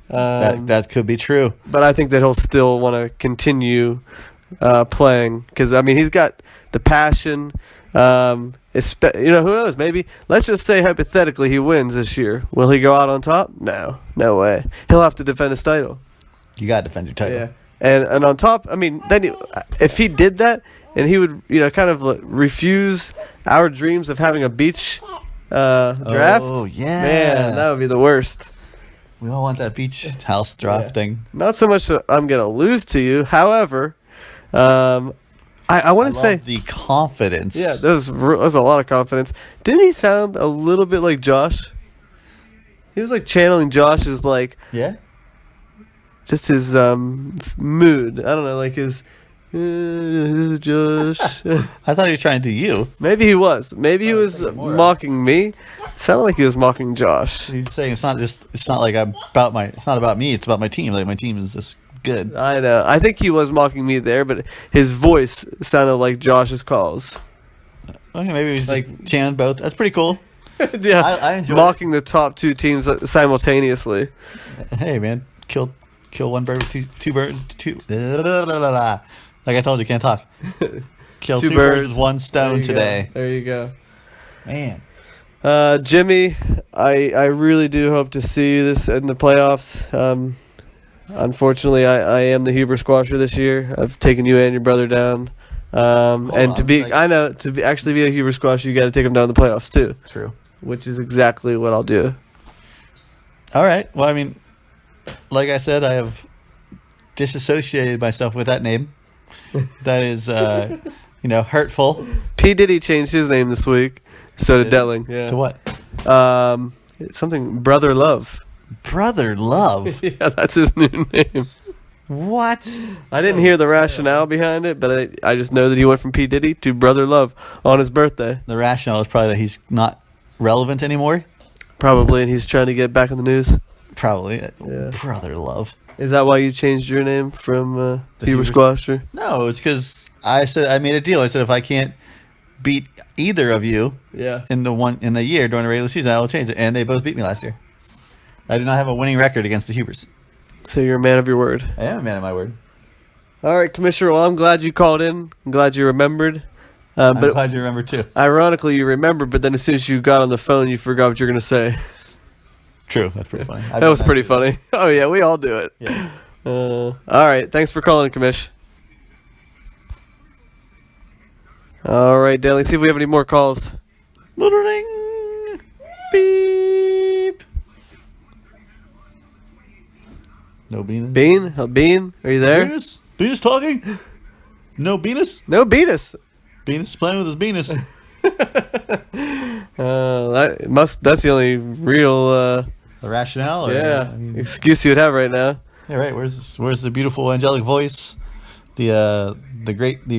That could be true. But I think that he'll still want to continue playing because, I mean, he's got the passion. Who knows? Maybe, let's just say hypothetically he wins this year. Will he go out on top? No way. He'll have to defend his title. You got to defend your title. Yeah. And on top, I mean, then if he did that, and he would, kind of refuse our dreams of having a beach draft. Oh yeah, man, that would be the worst. We all want that beach house draft thing. Not so much that I'm gonna lose to you. However, I want to say the confidence. Yeah, there's a lot of confidence. Didn't he sound a little bit like Josh? He was channeling Josh's just his mood. I don't know, his Josh. I thought he was trying to do you. Maybe he was. Maybe he was mocking me. It sounded like he was mocking Josh. He's saying it's not about me. It's about my team. My team is just good. I know. I think he was mocking me there, but his voice sounded like Josh's calls. Okay, maybe he's just channeling both. That's pretty cool. Yeah, I enjoy mocking the top 2 teams simultaneously. Hey, man, kill one bird with two birds. Like I told you, can't talk. Kill two birds with one stone today. There you go. Man. Jimmy, I really do hope to see this in the playoffs. Unfortunately, I am the Huber Squasher this year. I've taken you and your brother down. To be a Huber Squasher, you got to take them down in the playoffs too. True. Which is exactly what I'll do. All right. Well, I mean, like I said, I have disassociated myself with that name. That is, hurtful. P. Diddy changed his name this week. So did Delling. Yeah. To what? It's something Brother Love. Brother Love? Yeah, that's his new name. What? I didn't hear the rationale behind it, but I just know that he went from P. Diddy to Brother Love on his birthday. The rationale is probably that he's not relevant anymore. Probably, and he's trying to get back in the news. Probably. Yeah. Brother Love. Is that why you changed your name from Huber Squasher? No, it's because I made a deal. I said if I can't beat either of you in the year during the regular season, I will change it. And they both beat me last year. I do not have a winning record against the Hubers. So you're a man of your word. I am a man of my word. All right, Commissioner. Well, I'm glad you called in. I'm glad you remembered. I'm glad you remembered too. Ironically, you remembered, but then as soon as you got on the phone, you forgot what you were going to say. True. That's pretty funny. That was pretty funny. Oh, yeah, we all do it. Yeah. All right. Thanks for calling, Commish. All right, Daly. See if we have any more calls. Ring. Beep. No Venus? Bean? Are you there? Venus? Venus talking? No Venus? No Venus. Venus playing with his Venus. That's the only real the rationale? Or, excuse you would have right now. Yeah, right. Where's the beautiful angelic voice? The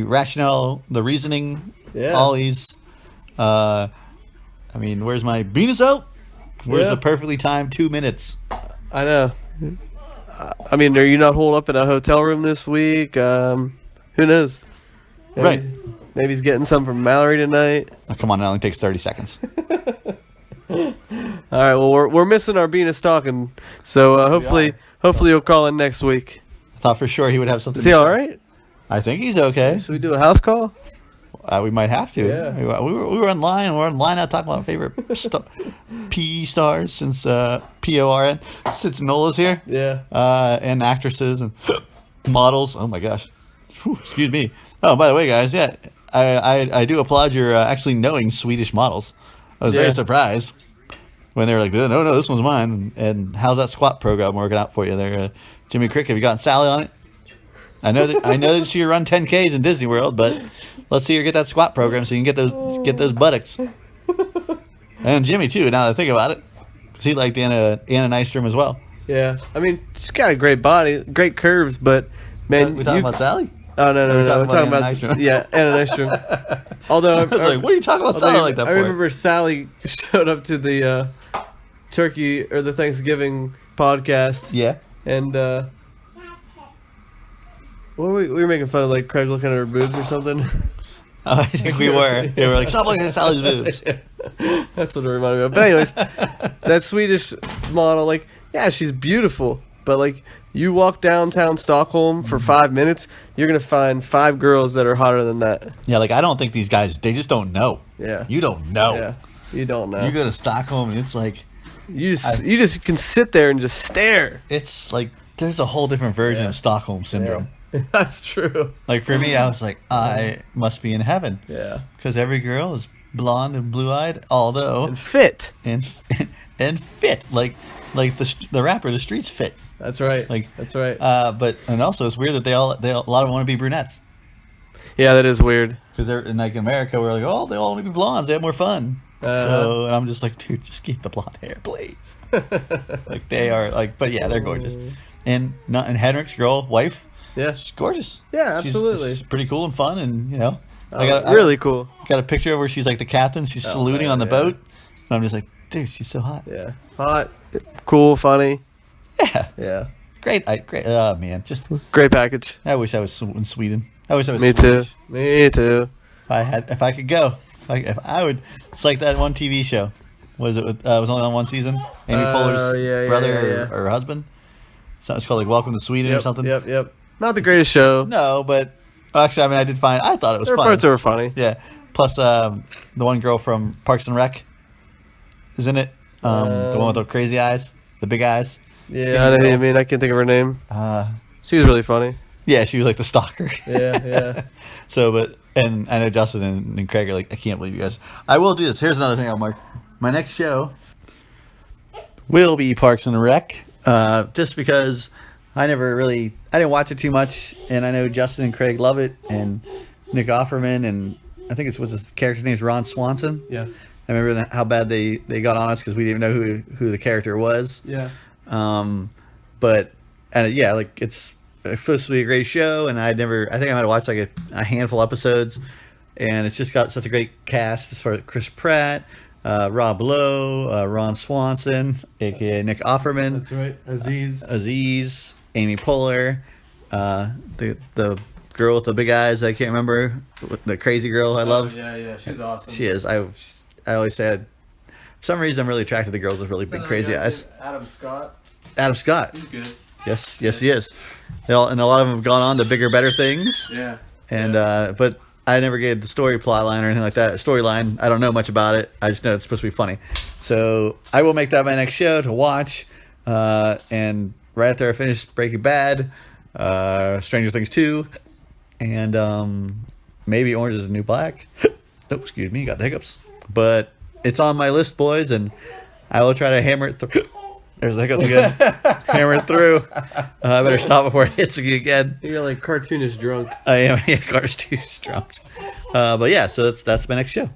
rationale, the reasoning, all these. Where's my Venus out? Where's the perfectly timed 2 minutes? I know. Are you not holed up in a hotel room this week? Who knows? Right. Maybe he's getting some from Mallory tonight. Oh, come on, it only takes 30 seconds. All right. Well, we're missing our Bean talking, so hopefully he'll call in next week. I thought for sure he would have something. Is he all right? I think he's okay. Should we do a house call? We might have to. Yeah. We were online. We're online now talking about favorite PE stars since PORN since Nola's here. Yeah. And actresses and models. Oh my gosh. Whew, excuse me. Oh, by the way, guys, yeah, I do applaud your actually knowing Swedish models. I was very surprised when they were like, no, this one's mine. And how's that squat program working out for you there, Jimmy Crick? Have you gotten Sally on it? I know that she run 10Ks in Disney World, but let's see her get that squat program so you can get those buttocks. And Jimmy too. Now that I think about it, because he liked Anna Nystrom as well. Yeah. I mean, she's got a great body, great curves, but man, We talking about Sally? Oh no, We're we're talking about Anna Nystrom. yeah, Anna Nystrom. Although I was like, what are you talking about Sally like that I for? remember Sally showed up to the turkey or the Thanksgiving podcast, Yeah. and what were we were making fun of, like Craig looking at her boobs or something. I think we were. They were like, stop looking at Sally's boobs. That's what it reminded me of. But anyways, that Swedish model, like, yeah, she's beautiful, but like you walk downtown Stockholm for 5 minutes, you're gonna find 5 girls that are hotter than that. Yeah, like I don't think these guys, they just don't know. Yeah. You don't know. Yeah, you don't know. You go to Stockholm and it's like, You just can sit there and just stare. it's like, there's a whole different version of Stockholm Syndrome. That's true. Like for me, I was like, I must be in heaven. Yeah. Because every girl is blonde and blue-eyed, although, And fit. and fit. Like the rapper, The Streets Fit. That's right. Like, that's right. But, and also it's weird that a lot of them want to be brunettes. Yeah, that is weird. Because they're in like America, we're like, oh, they all want to be blondes. They have more fun. So, and I'm just like, dude, just keep the blonde hair, please. Like they are like, but yeah, they're gorgeous. And Henrik's wife, Yeah. she's gorgeous. Yeah, absolutely. She's pretty cool and fun, and Really cool. got a picture of where she's like the captain. She's saluting man, on the yeah. boat, and I'm just like, dude, she's so hot. Yeah. Hot. Cool. Funny. Yeah, Yeah. great. Oh man, just Great package. I wish I was in Sweden. I wish I was. Me too. Swedish. Me too. If I could go, if I would. It's like that one TV show. Was it? It was only on one season. Amy Poehler's yeah, brother yeah. Or husband. So it's called like Welcome to Sweden or something. Yep. Not the greatest show. No, but actually, I mean, I thought it was There were funny. parts that were funny. Yeah. Plus, the one girl from Parks and Rec is in it. The one with the crazy eyes, the big eyes. Yeah, I know what you mean. I can't think of her name. She was really funny. Yeah, she was like the stalker. Yeah. So, but and I know Justin and Craig are like, I can't believe you guys. I will do this. Here's another thing I'll mark. My next show will be Parks and Rec, just because I didn't watch it too much, and I know Justin and Craig love it, and Nick Offerman, and I think what's his character's name is Ron Swanson. Yes. I remember how bad they got on us because we didn't even know who the character was. Yeah. But yeah, like it's supposed to be a great show, and I think I might have watched like a handful of episodes, and it's just got such a great cast as far as Chris Pratt, Rob Lowe, Ron Swanson, aka Nick Offerman, That's right. Aziz, Amy Poehler, the girl with the big eyes I can't remember, the crazy girl I love. Yeah. She's awesome. She is. I always say for some reason I'm really attracted to girls with really big crazy eyes. Adam Scott. Adam Scott. He's good. Yes, he is. And a lot of them have gone on to bigger, better things. Yeah. And but I never gave the story plot line or anything like that. Storyline, I don't know much about it. I just know it's supposed to be funny. So I will make that my next show to watch. And right after I finish Breaking Bad, Stranger Things 2, and maybe Orange is the New Black. Oh, excuse me, got the hiccups. But it's on my list, boys, and I will try to hammer it through. There's the hiccups again. Hammer it through. I better stop before it hits me again. You're like cartoonish drunk. I am. Yeah, cars too strong. But yeah, so that's my next show.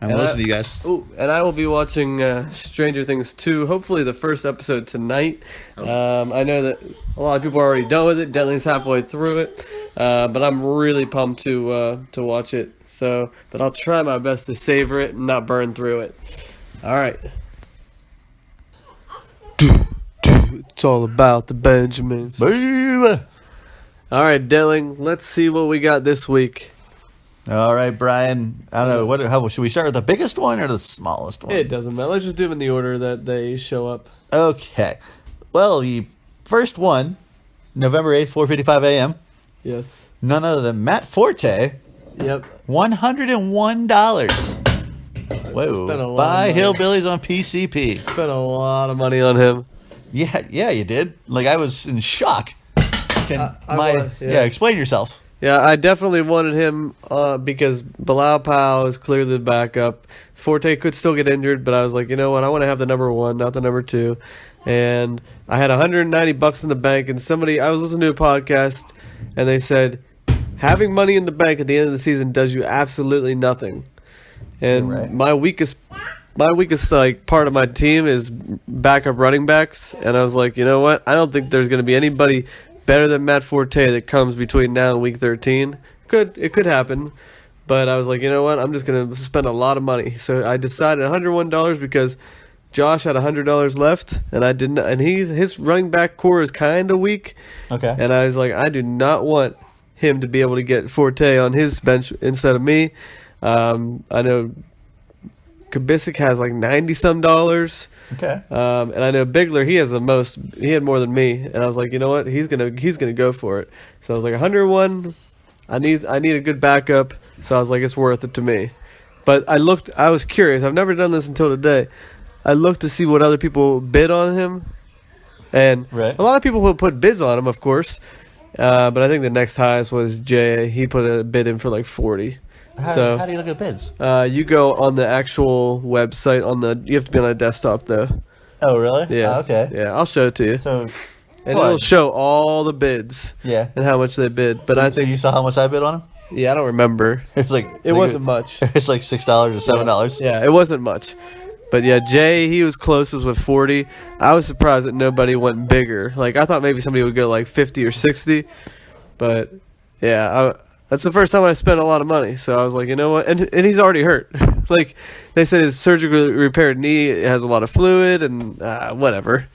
I'm gonna listen to you guys. Oh, and I will be watching Stranger Things 2, hopefully the first episode tonight. I know that a lot of people are already done with it. Dentley's halfway through it. But I'm really pumped to watch it. So, but I'll try my best to savor it and not burn through it. All right. It's all about the Benjamins. Baby. All right, Delling, let's see what we got this week. All right, Brian. I don't know. How should we start with the biggest one or the smallest one? It doesn't matter. Let's just do them in the order that they show up. Okay. Well, the first one, November 8th, 4:55 a.m. Yes. None other than Matt Forte, Yep. $101. Whoa. Spent a lot Buy of money. Hillbillies on PCP. Spent a lot of money on him. Yeah, you did. Like, I was in shock. Explain yourself. Yeah, I definitely wanted him because Bilal Powell is clearly the backup. Forte could still get injured, but I was like, you know what? I want to have the number one, not the number two. And I had $190 in the bank, and I was listening to a podcast, and they said, having money in the bank at the end of the season does you absolutely nothing. And You're right. my weakest like part of my team is backup running backs, and I was like, you know what? I don't think there's going to be anybody better than Matt Forte that comes between now and week 13. It could happen, but I was like, you know what? I'm just going to spend a lot of money. So I decided $101 because Josh had $100 left, and I didn't. And his running back core is kind of weak. Okay. And I was like, I do not want him to be able to get Forte on his bench instead of me. I know Kabisic has like $90-some. Okay. And I know Bigler, he had more than me, and I was like, you know what, he's gonna go for it. So I was like, 101. I need a good backup. So I was like, it's worth it to me. But I was curious. I've never done this until today. I looked to see what other people bid on him, and Right. a lot of people will put bids on him, of course. But I think the next highest was Jay. He put a bid in for like 40. How do you look at bids? You go on the actual website you have to be on a desktop though. Oh, really? Yeah. Okay. Yeah, I'll show it to you. So, And what? it'll show all the bids yeah. and how much they bid. But I So think you saw how much I bid on him? I don't remember. It was like It wasn't much. It's like $6 or $7. Yeah, it wasn't much. But yeah, Jay, he was closest with 40. I was surprised that nobody went bigger. Like I thought maybe somebody would go like 50 or 60. But yeah, that's the first time I spent a lot of money. So I was like, you know what? And he's already hurt. Like they said, his surgically repaired knee has a lot of fluid and whatever.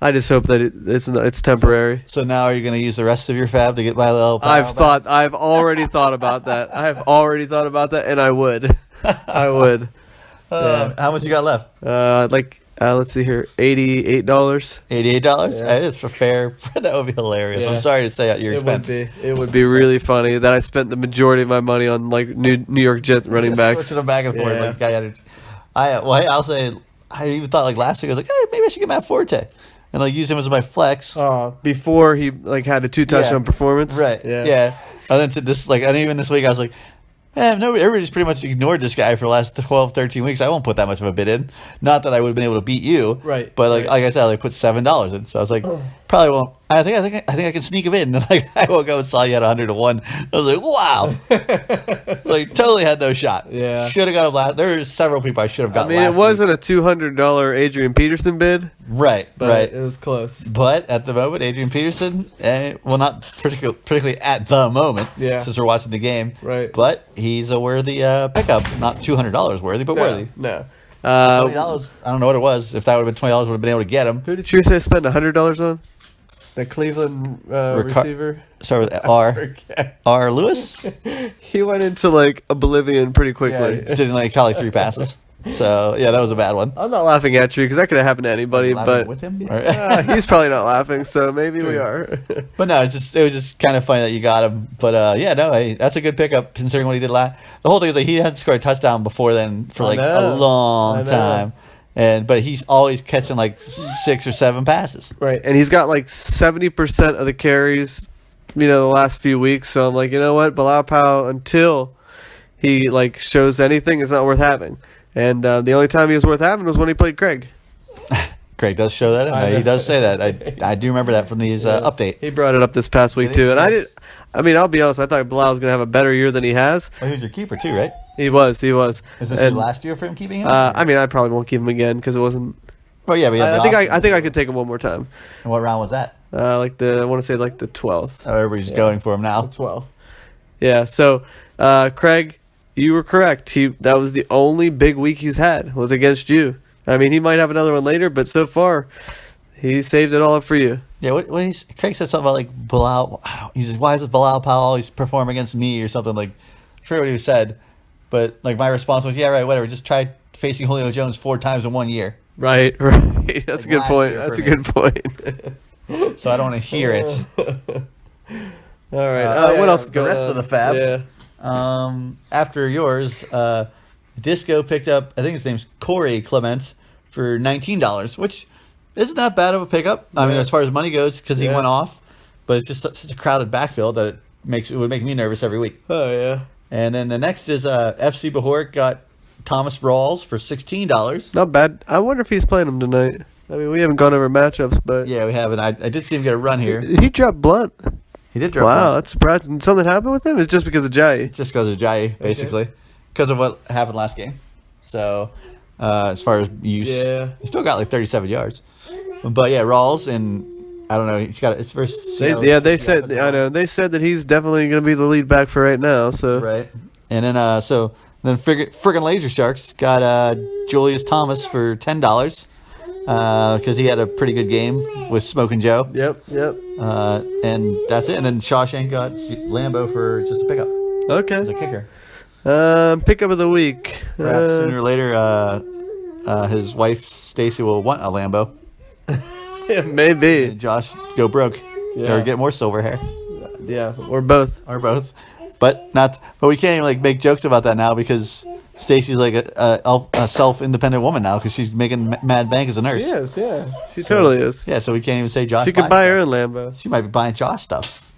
I just hope that it's temporary. So now are you going to use the rest of your fab to get by Bilal Powell I've already thought about that. I have already thought about that, and I would. I would. Yeah. How much you got left? Let's see here, $88. $88? Yeah. It's a fair. That would be hilarious. Yeah. I'm sorry to say at your expense. It would be really funny that I spent the majority of my money on like New York Jets running Just backs. switching them back and forth. Yeah. I'll say, I even thought like last week, I was like, hey, maybe I should get Matt Forte and like use him as my flex. Before he like had a 2 touchdown performance. Right. Yeah. And then to this, and even this week, I was like, man, no, everybody's pretty much ignored this guy for the last 12, 13 weeks. I won't put that much of a bid in. Not that I would have been able to beat you. Right. But Right. like I said, I put $7 in. So I was like, probably won't. I think I can sneak him in. And I woke up and saw you had 101. I was like, wow. Totally had no shot. Yeah. Should have got him last. There's several people I should have I got. mean, it wasn't a $200 Adrian Peterson bid, right. but Right. it was close. But at the moment, Adrian Peterson, not particularly at the moment, Yeah. since we're watching the game, Right. But he's a worthy pickup. Not $200 worthy, but worthy. No. $20, I don't know what it was. If that would have been $20, would have been able to get him. Who did you say spent $100 on? The Cleveland receiver. Start with R. Okay. R. Lewis. He went into like oblivion pretty Yeah, quickly. he didn't caught 3 passes. So yeah, that was a bad one. I'm not laughing at you because that could have happened to anybody, Laughing but with him, he's probably not laughing, so maybe we are. But no, it was just kind of funny that you got him. But that's a good pickup considering what he did last. The whole thing is he hadn't scored a touchdown before then for I a know. long time, but he's always catching 6 or 7 passes. Right, and he's got like 70% of the carries, the last few weeks. So I'm like, you know what, Bilal Powell, until he shows anything, it's not worth having. And the only time he was worth having was when he played Craig. Craig does show that. He does say that. I do remember that from these update. He brought it up this past week Did he? too, and Yes. I'll be honest. I thought Bilal was gonna have a better year than he has. Well, he was your keeper too, right? He was. Is this And, your last year for him keeping him? I probably won't keep him again because it wasn't. Oh yeah, but I think I could take him one more time. And what round was that? I want to say the 12th. Oh, everybody's going for him now. 12th. Yeah. So, Craig, you were correct. That was the only big week he's had was against you. I mean, he might have another one later, but so far, he saved it all up for you. Yeah, Craig said something about Bilal. He said, "Why is it Bilal Powell always perform against me?" or something like. forget what he said, but like my response was, yeah, right, whatever. Just try facing Julio Jones 4 times in 1 year. Right. That's a good last point. year That's for a me. good point. So I don't want to hear it. All right. Yeah, what else? is the going rest on? of the fab. Yeah. After yours, Disco picked up, I think his name's Corey Clement, for $19, which isn't that bad of a pickup. I mean, Yeah. as far as money goes, because he Yeah. went off, but it's just such a crowded backfield that it would make me nervous every week. Oh yeah. And then the next is FC Bahort got Thomas Rawls for $16. Not bad. I wonder if he's playing him tonight. I mean, we haven't gone over matchups, but Yeah, we have, and I did see him get a run here. he dropped Blunt. He did drop Wow, one. that's surprising. Something happened with him? It's just because of Jai. Just because of Jai, basically, because of what happened last game. So, as far as use, Yeah. he still got like 37 yards. But yeah, Rawls, and I don't know, he's got it's first. They said I know they said that he's definitely going to be the lead back for right now. So Right, and then friggin' Laser Sharks got Julius Thomas for $10 because he had a pretty good game with Smoking Joe. Yep. And that's it. And then Shawshank got Lambo for just a pickup as a Okay. kicker. Pickup of the week. Perhaps sooner or later, his wife Stacy will want a Lambo. Maybe. And Josh go broke Yeah. or get more silver hair Yeah, or both. or both. But we can't even like make jokes about that now because Stacy's like a self-independent woman now because she's making mad bank as a nurse. Yes, yeah. She totally is. Yeah, so we can't even say Josh. She could buy her stuff. own Lambo. She might be buying Josh stuff.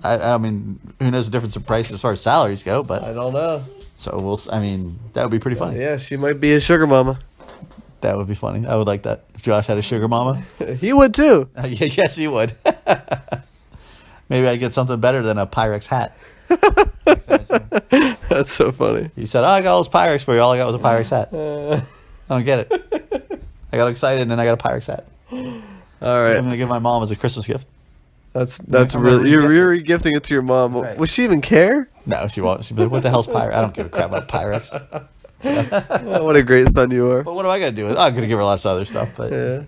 I mean, who knows the difference in price as far as salaries go? But I don't know. so I mean, that would be pretty funny. Yeah, she might be a sugar mama. That would be funny. I would like that if Josh had a sugar mama. He would too. Yes, he would. Maybe I'd get something better than a Pyrex hat. That's so funny. You said, "Oh, I got all those Pyrex for you." All I got was a Pyrex hat. I don't get it. I got excited and then I got a Pyrex hat. All I'm right. gonna give my mom as a Christmas gift. That's I'm really gonna you're gifting it to your mom. Right. Would she even care? No, she won't. She'll be like, "What the hell's Pyrex? I don't give a crap about Pyrex." Oh, what a great son you are. But what do I got to do with it? I'm gonna give her lots of other stuff. But Yeah.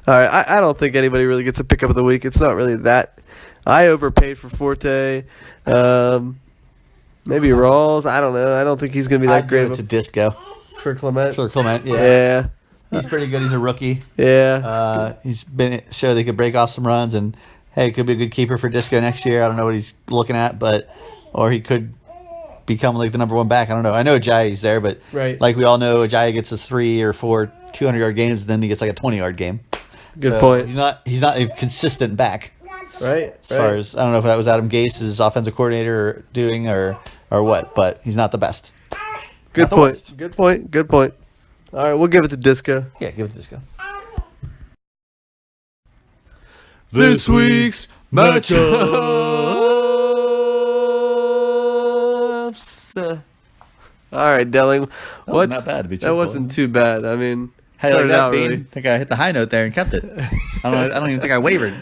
All right. I don't think anybody really gets a pickup of the week. It's not really that. I overpaid for Forte. Maybe Rawls. I don't know. I don't think he's going to be that I'd great give it of to Disco for Clement. for Clement. Yeah. Yeah. He's pretty good. He's a rookie. Yeah. He's been showed he could break off some runs, and hey, could be a good keeper for Disco next year. I don't know what he's looking at, or he could become like the number one back. I don't know. I know Ajayi's there, but Right. like we all know, Ajayi gets a 3 or 4 200-yard games, and then he gets like a 20-yard game. Good So point. He's not a consistent back Right. as far as I don't know if that was Adam Gase's offensive coordinator doing or what, but he's not the best. Good Not the point. worst. Good point. Good point. All right. We'll give it to Disco. Yeah, give it to Disco. This week's matchups. All right, Delling. What's not bad, to be that truthful. wasn't too bad. I mean, Hey, like started that, out Bean. really. I think I hit the high note there and kept it. I don't even think I wavered.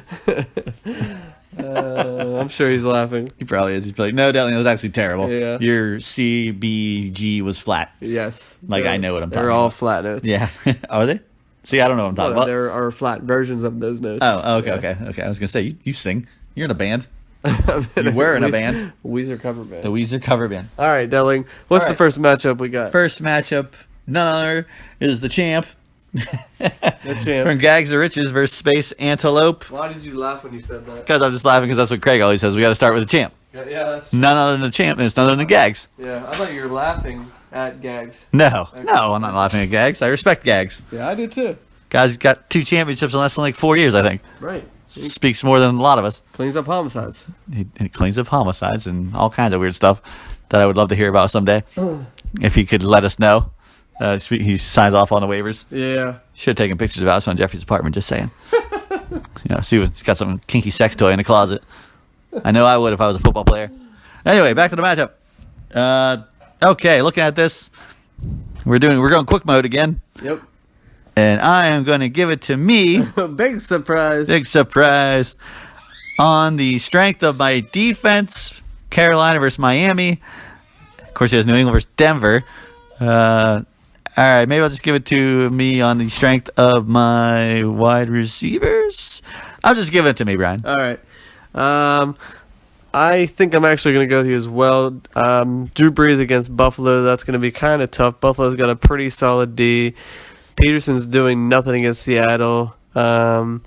I'm sure he's laughing. He probably is. He's probably no, Delling, it was actually terrible. Yeah. Your C, B, G was flat. Yes. Like, I know what I'm talking They're all about. flat notes. Yeah. Are they? See, I don't know what I'm talking Well, about. there are flat versions of those notes. Oh, okay. I was gonna say you sing. You're in a band. You were in a band. Weezer cover band. The Weezer cover band. All right, Delling. What's All the right. first matchup we got? First matchup, none other is the champ The champ. from Gags to Riches versus Space Antelope. Why did you laugh when you said that? Because I'm just laughing because that's what Craig always says. We got to start with the champ. Yeah, that's None other than the champ, and it's none other than Gags. yeah. I thought you were laughing at Gags. No, I'm not laughing at Gags. I respect Gags. Yeah, I do too. Guys got 2 championships in less than like 4 years, I think. Right. Speaks more than a lot of us. Cleans up homicides. He cleans up homicides and all kinds of weird stuff that I would love to hear about someday. If he could let us know. He signs off on the waivers. Yeah. Should have taken pictures of Alshon Jeffrey's apartment, just saying. See what's got some kinky sex toy in the closet. I know I would if I was a football player. Anyway, back to the matchup. Okay, looking at this. We're going quick mode again. Yep. And I am going to give it to me. Big surprise. Big surprise. On the strength of my defense, Carolina versus Miami. Of course, he has New England versus Denver. All right, maybe I'll just give it to me on the strength of my wide receivers. I'll just give it to me, Brian. All right. I think I'm actually going to go with you as well. Drew Brees against Buffalo, that's going to be kind of tough. Buffalo's got a pretty solid D. Peterson's doing nothing against Seattle. I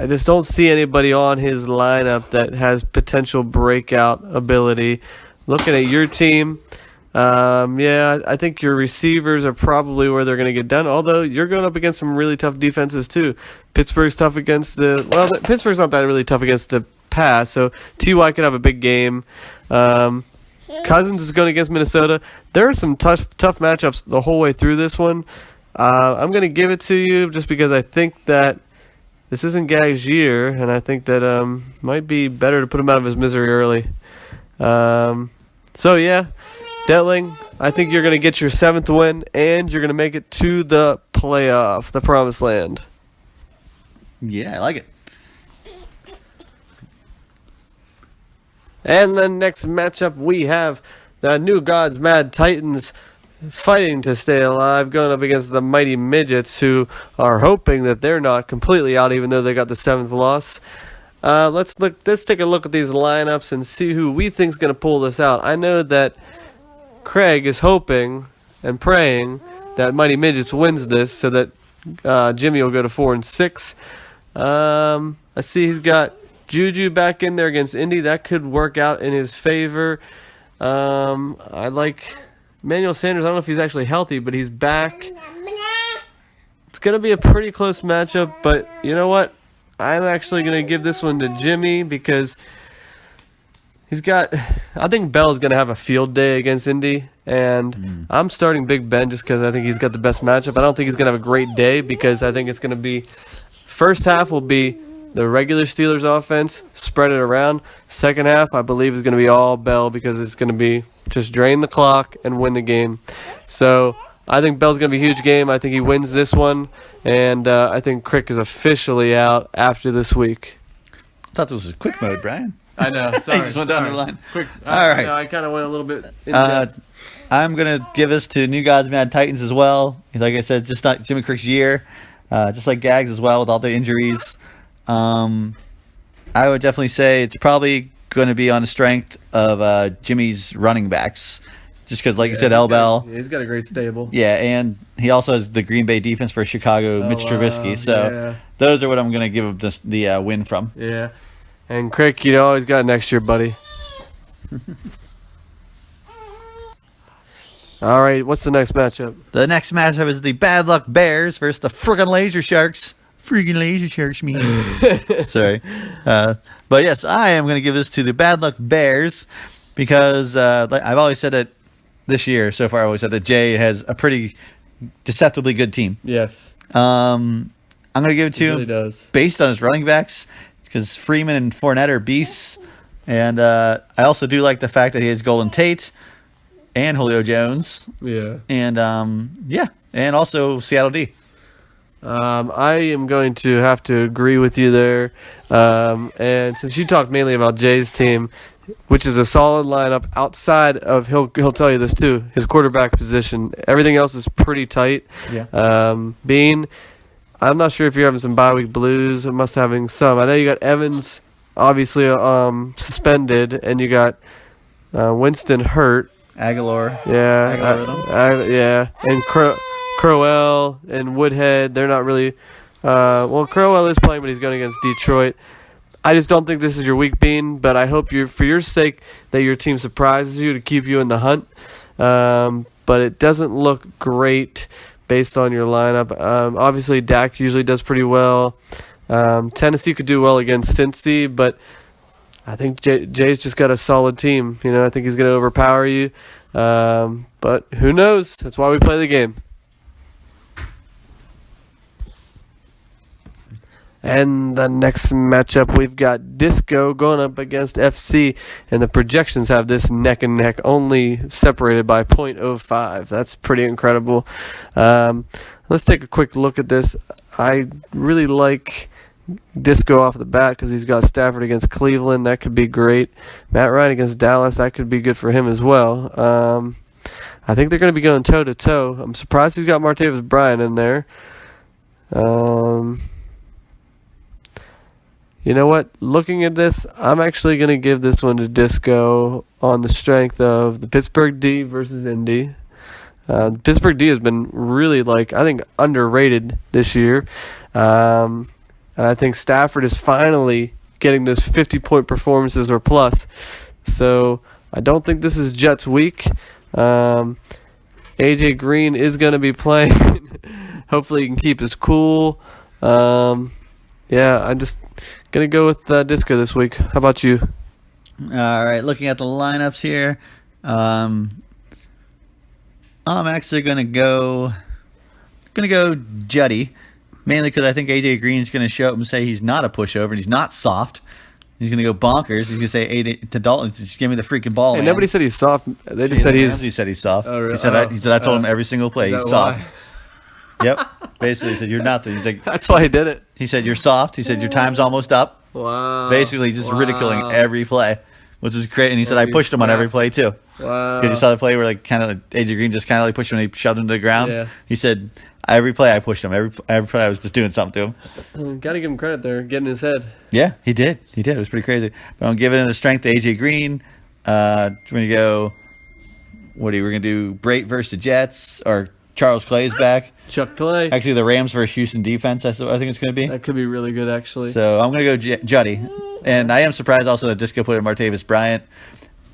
just don't see anybody on his lineup that has potential breakout ability. Looking at your team, I think your receivers are probably where they're going to get done, although you're going up against some really tough defenses too. Pittsburgh's tough against Pittsburgh's not that really tough against the pass, so T.Y. could have a big game. Cousins is going against Minnesota. There are some tough matchups the whole way through this one. I'm going to give it to you just because I think that this isn't Gag's year, and I think that might be better to put him out of his misery early. Detling, I think you're going to get your 7th win, and you're going to make it to the playoff, the promised land. Yeah, I like it. And the next matchup, we have the New Gods Mad Titans fighting to stay alive, going up against the Mighty Midgets, who are hoping that they're not completely out, even though they got the 7th loss. Let's take a look at these lineups and see who we think is going to pull this out. I know that Craig is hoping and praying that Mighty Midgets wins this so that Jimmy will go to 4-6. I see he's got Juju back in there against Indy. That could work out in his favor. I like Emmanuel Sanders. I don't know if he's actually healthy, but he's back. It's going to be a pretty close matchup, but you know what? I'm actually going to give this one to Jimmy because I think Bell's going to have a field day against Indy, and I'm starting Big Ben just because I think he's got the best matchup. I don't think he's going to have a great day because I think it's going to be first half will be the regular Steelers offense, spread it around. Second half, I believe, is going to be all Bell because it's going to be just drain the clock and win the game. So I think Bell's going to be a huge game. I think he wins this one, and I think Crick is officially out after this week. I thought this was quick mode, Brian. I know. Sorry. Just went down the line. Quick. All right. I kind of went a little bit in depth. I'm going to give this to New Gods Mad Titans as well. Like I said, just not Jimmy Crick's year. Just like Gags as well with all the injuries. I would definitely say it's probably going to be on the strength of Jimmy's running backs. Just because, like you said, Bell. He's got a great stable. Yeah, and he also has the Green Bay defense for Chicago, Mitch Trubisky. So those are what I'm going to give him the win from. Yeah. And Crick, you always got next year, buddy. All right, what's the next matchup? The next matchup is the Bad Luck Bears versus the friggin' Laser Sharks. Friggin' Laser Sharks, me. Sorry. But yes, I am going to give this to the Bad Luck Bears because I've always said that this year so far. I always said that Jay has a pretty deceptively good team. Yes. I'm going to give it to really does. Based on his running backs because Freeman and Fournette are beasts. And I also do like the fact that he has Golden Tate and Julio Jones. Yeah. And, and also Seattle D. I am going to have to agree with you there. And since you talked mainly about Jay's team, which is a solid lineup outside of, he'll tell you this too, his quarterback position. Everything else is pretty tight. Yeah. Bean, I'm not sure if you're having some bye week blues. I must having some. I know you got Evans obviously suspended, and you got Winston hurt. Aguilar. Yeah. Yeah. And Crowell and Woodhead, they're not really Crowell is playing, but he's going against Detroit. I just don't think this is your week, Bean, but I hope for your sake that your team surprises you to keep you in the hunt. But it doesn't look great based on your lineup. Obviously, Dak usually does pretty well. Tennessee could do well against Cincy, but I think Jay's just got a solid team. I think he's going to overpower you. But who knows? That's why we play the game. And the next matchup, we've got Disco going up against FC, and the projections have this neck and neck, only separated by 0.05. That's pretty incredible. Let's take a quick look at this. I really like Disco off the bat because he's got Stafford against Cleveland. That could be great. Matt Ryan against Dallas. That could be good for him as well. I think they're going to be going toe-to-toe. I'm surprised he's got Martavis Bryant in there. You know what? Looking at this, I'm actually going to give this one to Disco on the strength of the Pittsburgh D versus Indy. Pittsburgh D has been really, I think, underrated this year. And I think Stafford is finally getting those 50-point performances or plus. So I don't think this is Jets week. AJ Green is going to be playing. Hopefully he can keep his cool. Yeah, I'm just going to go with Disco this week. How about you? All right, looking at the lineups here, I'm actually going to go Juddy, mainly because I think AJ Green's going to show up and say he's not a pushover and he's not soft. He's going to go bonkers. He's going to say AJ to Dalton, just give me the freaking ball. Hey, man. nobody said he's soft. They just said He said he's soft. Oh, really? He said I told him every single play he's soft. Yep. Basically, he said you're not. He's like, that's why he did it. he said you're soft. He said your time's almost up. Wow. Basically, just ridiculing every play, which is great. And he said I he pushed him on every play too. Wow. Because you saw the play where AJ Green just kind of pushed him and he shoved him to the ground. Yeah. He said every play I pushed him. Every play I was just doing something to him. Got to give him credit there, getting his head. Yeah, he did. It was pretty crazy. But I'm giving it a strength to AJ Green. We're going to go. We're going to do Brait versus the Jets, or Charles Clay's back. Chuck Clay. Actually, the Rams versus Houston defense, I think it's going to be. That could be really good, actually. So I'm going to go Juddy. And I am surprised also that Disco put in Martavis Bryant.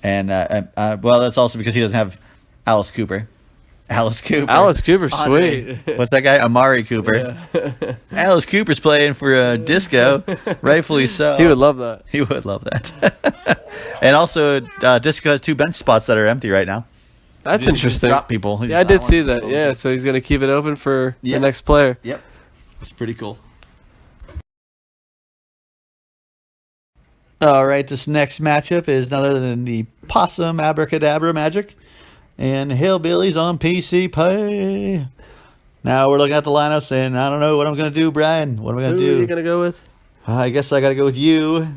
And, well, that's also because he doesn't have Alice Cooper. Alice Cooper, sweet. What's that guy? Amari Cooper. Yeah. Alice Cooper's playing for Disco, rightfully so. He would love that. He would love that. And also, Disco has 2 bench spots that are empty right now. That's He just interesting. dropped people. Yeah, I did see that. Yeah, so he's going to keep it open for Yep. the next player. Yep. It's pretty cool. All right, this next matchup is none other than the Possum Abracadabra Magic and Hillbillies on PC Pay. Now we're looking at the lineups, and I don't know what I'm going to do, Brian. What am I going to Who do? are you going to go with? I guess I got to go with you.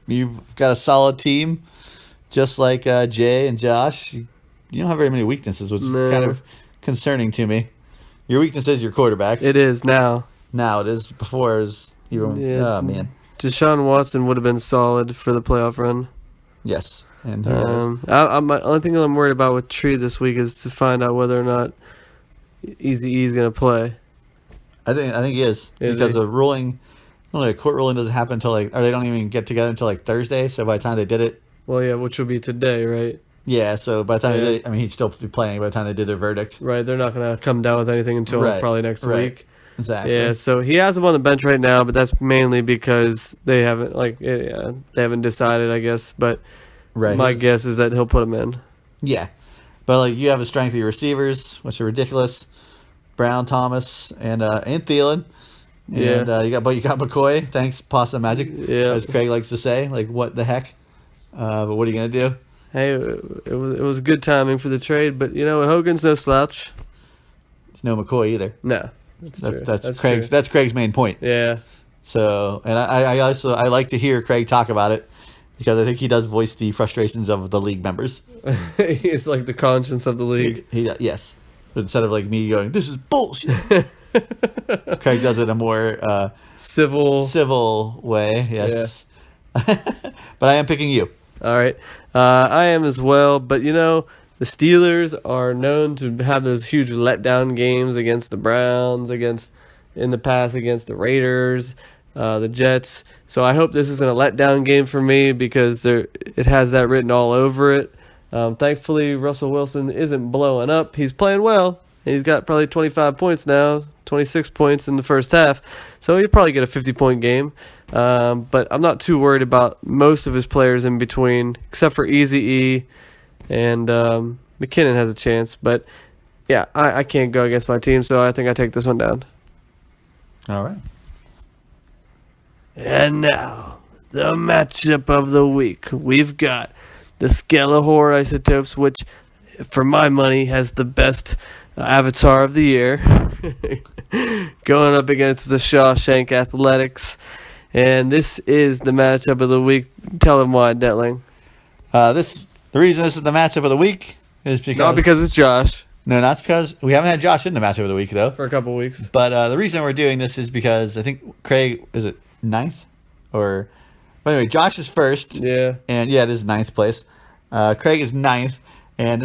You've got a solid team, just like Jay and Josh. You don't have very many weaknesses, which is No. kind of concerning to me. Your weakness is your quarterback. It is now. Now it is. Before it was you were. Yeah. Oh man. Deshaun Watson would have been solid for the playoff run. Yes. And who knows? My only thing I'm worried about with Tree this week is to find out whether or not Easy E's going to play. I think he is Is because he? the ruling, the court ruling doesn't happen until or they don't even get together until Thursday. So by the time they did it, Well, yeah, which will be today, right? yeah. So by the time Yeah. they did it, he'd still be playing by the time they did their verdict. Right, they're not going to come down with anything until Right, probably next right. week. Exactly. Yeah, so he has him on the bench right now, but that's mainly because they haven't they haven't decided, I guess. But Right. my guess is that he'll put him in. Yeah. But you have a strength of your receivers, which are ridiculous. Brown, Thomas, and Thielen. And Yeah. you got McCoy. Thanks, Pasta Magic. Yeah. As Craig likes to say, what the heck? But what are you gonna do? Hey, it was good timing for the trade, but Hogan's no slouch. It's no McCoy either. No, that's true. That's true. Craig's. That's Craig's main point. Yeah, So, and I also like to hear Craig talk about it because I think he does voice the frustrations of the league members. he's like the conscience of the league. Yes. But instead of me going, this is bullshit. Craig does it in a more civil way. Yes. But I am picking you. All right, I am as well. But the Steelers are known to have those huge letdown games against the Browns, in the past against the Raiders, the Jets. So I hope this isn't a letdown game for me because it has that written all over it. Thankfully, Russell Wilson isn't blowing up. He's playing well. He's got probably 25 points now, 26 points in the first half. So he'll probably get a 50-point game. But I'm not too worried about most of his players in between, except for Eazy-E, and McKinnon has a chance. But, yeah, I can't go against my team, so I think I take this one down. All right. And now, the matchup of the week. We've got the Skelehor Isotopes, which, for my money, has the best avatar of the year, going up against the Shawshank Athletics. And this is the matchup of the week. Tell them why, Detling. The reason this is the matchup of the week is because Not because it's Josh not because we haven't had Josh in the matchup of the week though. for a couple weeks. But the reason we're doing this is because I think Craig is it 9th But anyway, Josh is first. Yeah. And yeah, it is ninth place. Craig is ninth. And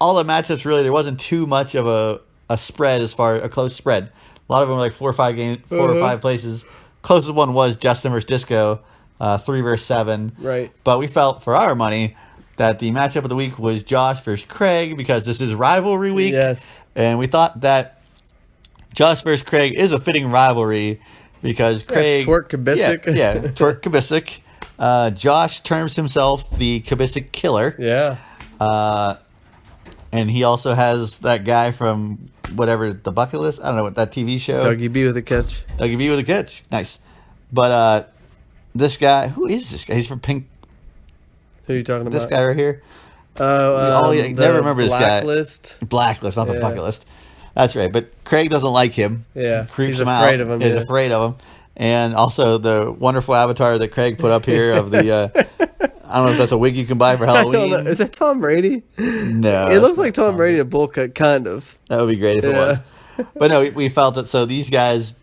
all the matchups, really, there wasn't too much of a spread a close spread. A lot of them were like 4 or 5 places. Closest one was Justin versus Disco, 3 versus 7. Right. But we felt for our money that the matchup of the week was Josh versus Craig because this is rivalry week. Yes. And we thought that Josh versus Craig is a fitting rivalry because Craig... Twerk Kubisik. Yeah, Twerk Kubisik. Josh terms himself the Kubisik Killer. Yeah. And he also has that guy from whatever, The Bucket List? I don't know, what that TV show. Dougie B with a catch. Dougie B with a catch. Nice. But this guy... Who is this guy? He's from Pink... Who are you talking about? This guy right here. Oh, never remember this guy. Blacklist. Blacklist, not the Bucket List. That's right. But Craig doesn't like him. Yeah. Creeps He's him afraid out. of him. He's yeah. afraid of him. And also the wonderful avatar that Craig put up here of the... I don't know if that's a wig you can buy for I don't know. Halloween. Is that Tom Brady? No. It looks like Tom Brady in a bowl cut, kind of. That would be great if it was. But no, we felt that so these guys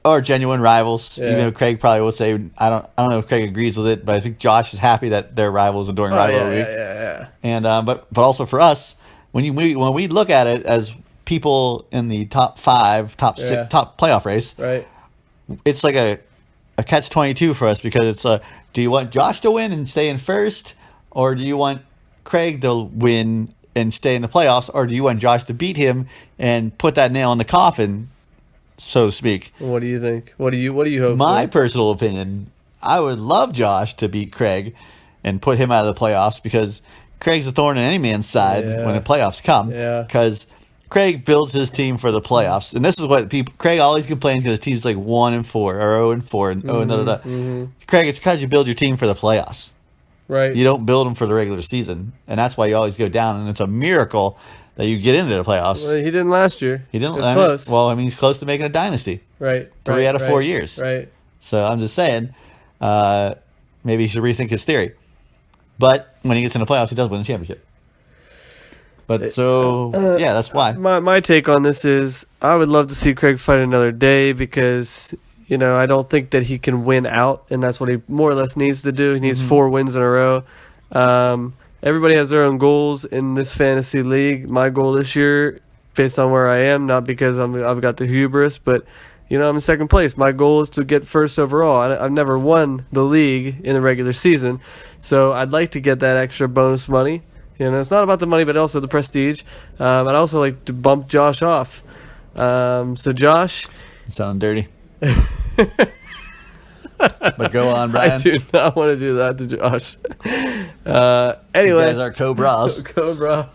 are genuine rivals. Yeah. Even though Craig probably will say I don't know if Craig agrees with it, but I think Josh is happy that they're rivals during rivalry week. Yeah. And but also for us, when we look at it as people in the top 5, top 6, top playoff race, Right. it's like a catch-22 for us because it's do you want Josh to win and stay in first, or do you want Craig to win and stay in the playoffs, or do you want Josh to beat him and put that nail in the coffin, so to speak? What do you think? What do you hope My for? personal opinion, I would love Josh to beat Craig and put him out of the playoffs because Craig's a thorn in any man's side when the playoffs come. Yeah. Because Craig builds his team for the playoffs, and this is what Craig always complains because his team's like 1-4 or 0-4 and Craig, it's because you build your team for the playoffs. Right. You don't build them for the regular season, and that's why you always go down. And it's a miracle that you get into the playoffs. Well, he didn't last year. He didn't. It was close. Well, I mean, he's close to making a dynasty. Right. 3 out of 4 years. Right. So I'm just saying, maybe he should rethink his theory. But when he gets in the playoffs, he does win the championship. But so, yeah, that's why. My take on this is I would love to see Craig fight another day because, I don't think that he can win out, and that's what he more or less needs to do. He needs 4 wins in a row. Everybody has their own goals in this fantasy league. My goal this year, based on where I am, not because I've got the hubris, but I'm in second place. My goal is to get first overall. I've never won the league in the regular season, so I'd like to get that extra bonus money. It's not about the money, but also the prestige. I'd also like to bump Josh off. So Josh, Sounding dirty. But go on, Brian. I do not want to do that to Josh. Anyway, You guys are Cobras. Cobra.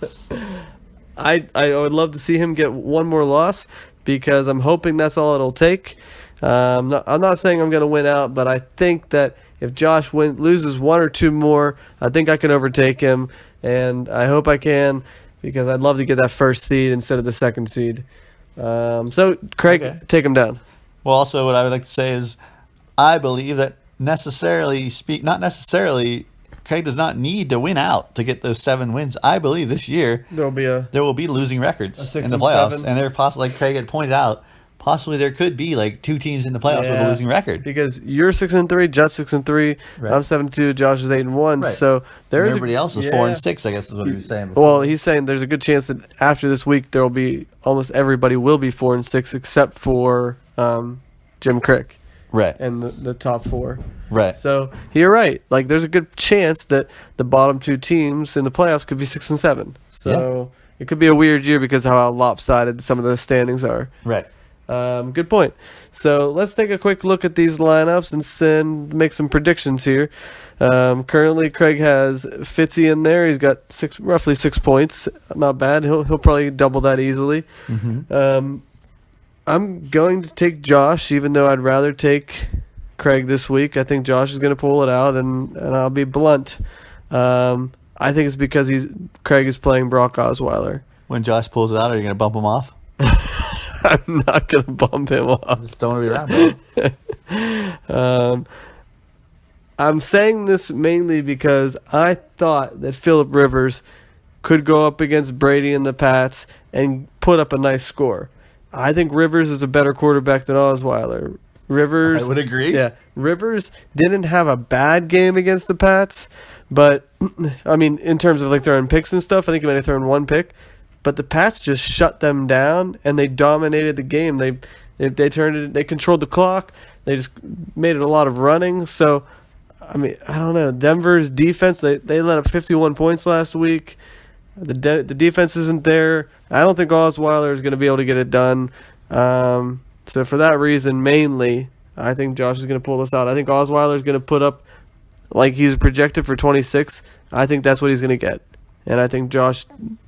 I would love to see him get one more loss because I'm hoping that's all it'll take. I'm not saying I'm going to win out, but I think that if Josh loses 1 or 2 more, I think I can overtake him, and I hope I can because I'd love to get that first seed instead of the second seed. So, Craig, take him down. Well, also, what I would like to say is I believe that not necessarily, Craig does not need to win out to get those 7 wins. I believe this year There will be losing records 6 in the and playoffs. 7. And they're possibly, like Craig had pointed out, possibly there could be like 2 teams in the playoffs with a losing record. Because you're 6-3, Jets 6-3, Right. I'm 7-2, Josh is 8-1. Right. So there's Everybody else is 4-6, I guess is what he was saying before. Well, he's saying there's a good chance that after this week there will be almost everybody will be 4-6 except for Jim Crick Right. and the top 4. Right. So you're right. Like there's a good chance that the bottom 2 teams in the playoffs could be 6 and 7. So it could be a weird year because of how lopsided some of the standings are. Right. Good point. So let's take a quick look at these lineups and make some predictions here. Currently, Craig has Fitzy in there. He's got roughly 6 points. Not bad. He'll probably double that easily. Mm-hmm. I'm going to take Josh, even though I'd rather take Craig this week. I think Josh is going to pull it out, and I'll be blunt. I think it's because Craig is playing Brock Osweiler. When Josh pulls it out, are you going to bump him off? I'm not going to bump him off. Just don't want to be around, bro. I'm saying this mainly because I thought that Phillip Rivers could go up against Brady and the Pats and put up a nice score. I think Rivers is a better quarterback than Osweiler. Rivers. I would agree. Yeah, Rivers didn't have a bad game against the Pats, but I mean, in terms of like throwing picks and stuff, I think he might have thrown one pick, but the Pats just shut them down and they dominated the game. They turned it. They controlled the clock. They just made it a lot of running. So, I mean, I don't know. Denver's defense. They let up 51 points last week. The defense isn't there. I don't think Osweiler is going to be able to get it done. So for that reason, mainly, I think Josh is going to pull this out. I think Osweiler is going to put up, like he's projected for 26. I think that's what he's going to get, and I think Josh,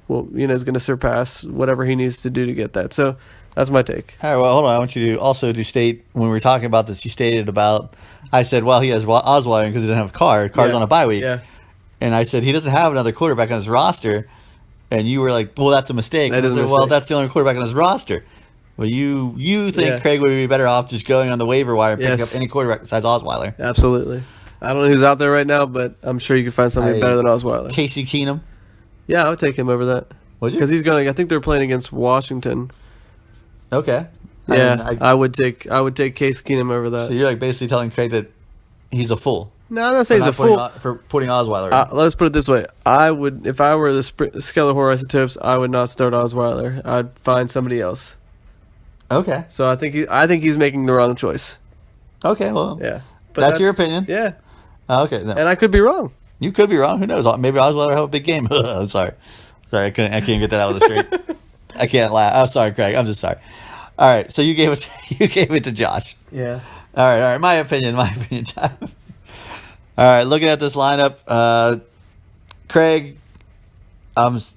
is going to surpass whatever he needs to do to get that. So that's my take. All right, well, hold on. I want you to also state, when we were talking about this, you stated about, I said, well, he has Osweiler because he doesn't have Carr. Carr's on a bye week. Yeah. And I said, he doesn't have another quarterback on his roster. And you were like, well, that's a mistake. That is a Well, mistake. that's the only quarterback on his roster. Well, you think Yeah. Craig would be better off just going on the waiver wire and picking Yes. up any quarterback besides Osweiler? Absolutely. I don't know who's out there right now, but I'm sure you can find something better than Osweiler. Casey Keenum. Yeah, I would take him over that. Would you? Because he's going. I think they're playing against Washington. Okay. Yeah, I would take Case Keenum over that. So you're like basically telling Craig that he's a fool. No, I'm not saying he's a fool. For putting Osweiler in. Let's put it this way: I would, if I were the Skelehor Isotopes, I would not start Osweiler. I'd find somebody else. Okay. So I think he's making the wrong choice. Okay, well. Yeah, That's your opinion? Yeah, Okay. No. and I could be wrong. You could be wrong. Who knows? Maybe Osweiler will have a big game. I'm sorry. I can't get that out of the street. I can't laugh. I'm sorry, Craig. I'm just sorry. All right. So you gave it to Josh. Yeah. All right. My opinion time. All right. Looking at this lineup, Craig,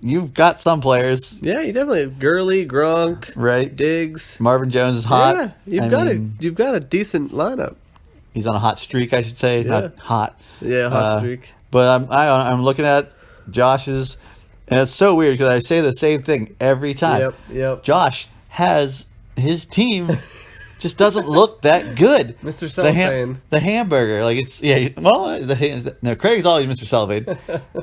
you've got some players, Yeah, you definitely have Gurley, Gronk, right? Diggs. Marvin Jones is hot. Yeah, you've got a decent lineup. He's on a hot streak, I should say. Yeah. Not hot. Yeah, hot streak. But I'm looking at Josh's, and it's so weird because I say the same thing every time. Yep. Josh has his team just doesn't look that good. Mr. Cellophane. The hamburger, like it's no, Craig's always Mr. Cellophane,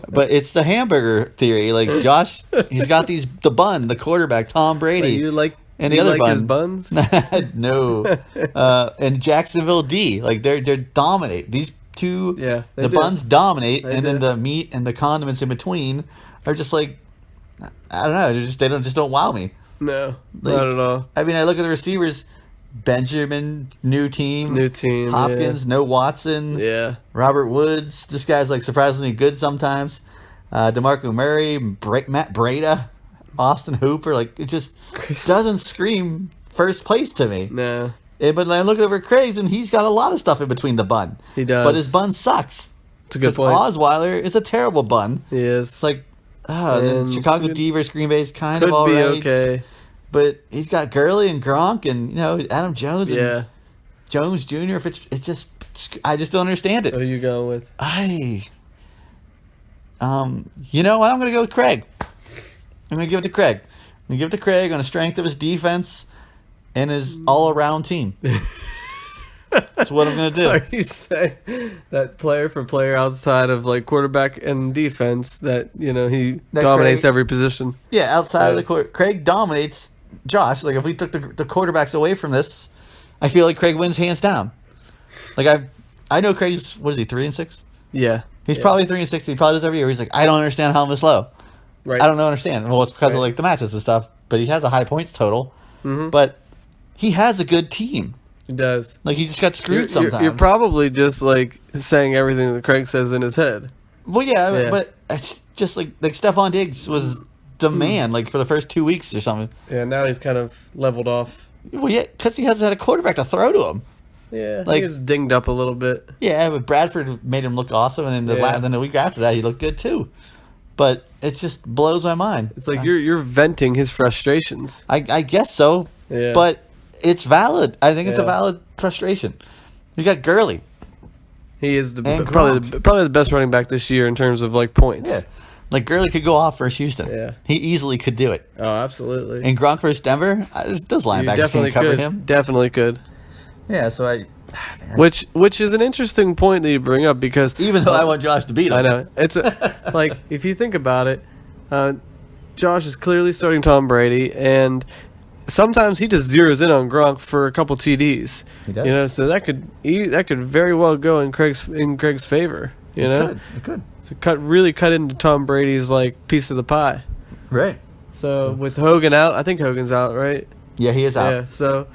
but it's the hamburger theory. Like Josh, he's got the bun, the quarterback, Tom Brady. You like and the you other like bun. his buns? No, and Jacksonville D, like they dominate these two. Yeah, they the do. buns dominate, They and then do. the meat and the condiments in between are just like, I don't know, they don't wow me. No, Like, not at all. I mean, I look at the receivers. Benjamin, new team. Hopkins, no Watson. Yeah. Robert Woods. This guy's like surprisingly good sometimes. DeMarco Murray, Matt Breida, Austin Hooper. Like it just doesn't scream first place to me. No. But I look over Craig's and he's got a lot of stuff in between the bun. He does. But his bun sucks. It's a good point. Osweiler is a terrible bun. He is. It's like, the And Chicago could- D versus Green Bay is kind Could of all be right. okay. But he's got Gurley and Gronk and Adam Jones and Yeah. Jones Jr. I just don't understand it. Who are you going with? You know what? I'm going to go with Craig. I'm going to give it to Craig. I'm going to give it to Craig on the strength of his defense and his all-around team. That's what I'm going to do. Are you saying that player for player outside of like quarterback and defense that he That dominates Craig- every position? Yeah, outside of Yeah. the court, Craig dominates Josh. Like if we took the quarterbacks away from this, I feel like Craig wins hands down. Like I know Craig's 3-6. Yeah. He's probably 3-6. He probably does every year. He's like, I don't understand how I'm this low. Right. I don't understand. Well, it's because of Right. like the matches and stuff. But he has a high points total. Mhm. But he has a good team. He does. Like he just got screwed sometimes. You're probably just like saying everything that Craig says in his head. Well, yeah, Yeah. but it's just like Stephon Diggs was the man like for the first 2 weeks or something. Yeah, now he's kind of leveled off. Well, yeah, because he hasn't had a quarterback to throw to him. Yeah, Like- he was dinged up a little bit. Yeah, but Bradford made him look awesome, and then the week after that, he looked good too. But it just blows my mind. It's like you're venting his frustrations. I guess so. Yeah. But it's valid. I think it's a Yeah. valid frustration. You got Gurley. He is And probably the best running back this year in terms of like points. Yeah. Like Gurley could go off versus Houston. Yeah. He easily could do it. Oh, absolutely. And Gronk versus Denver, those You linebackers definitely can't cover could. him. Definitely could. Yeah, so man. Which is an interesting point that you bring up because Even though I want Josh to beat him. I know it's like if you think about it, Josh is clearly starting Tom Brady, and sometimes he just zeroes in on Gronk for a couple TDs. He does. You know, so that could very well go in Craig's favor. You know, It could. so cut into Tom Brady's like piece of the pie. Right. So with Hogan out, I think Hogan's out, right? Yeah, he is out. Yeah. So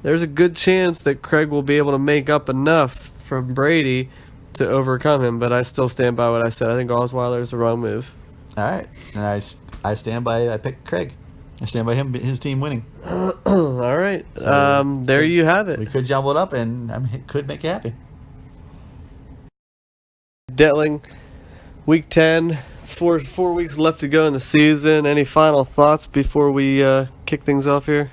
there's a good chance that Craig will be able to make up enough from Brady to overcome him. But I still stand by what I said. I think Osweiler is the wrong move. All right. And I stand by. I picked Craig. I stand by his team winning. All right. There you have We it. could jumble it up, and it could make you happy. Detling, week 10. 4 weeks left to go in the season. Any final thoughts before we kick things off here?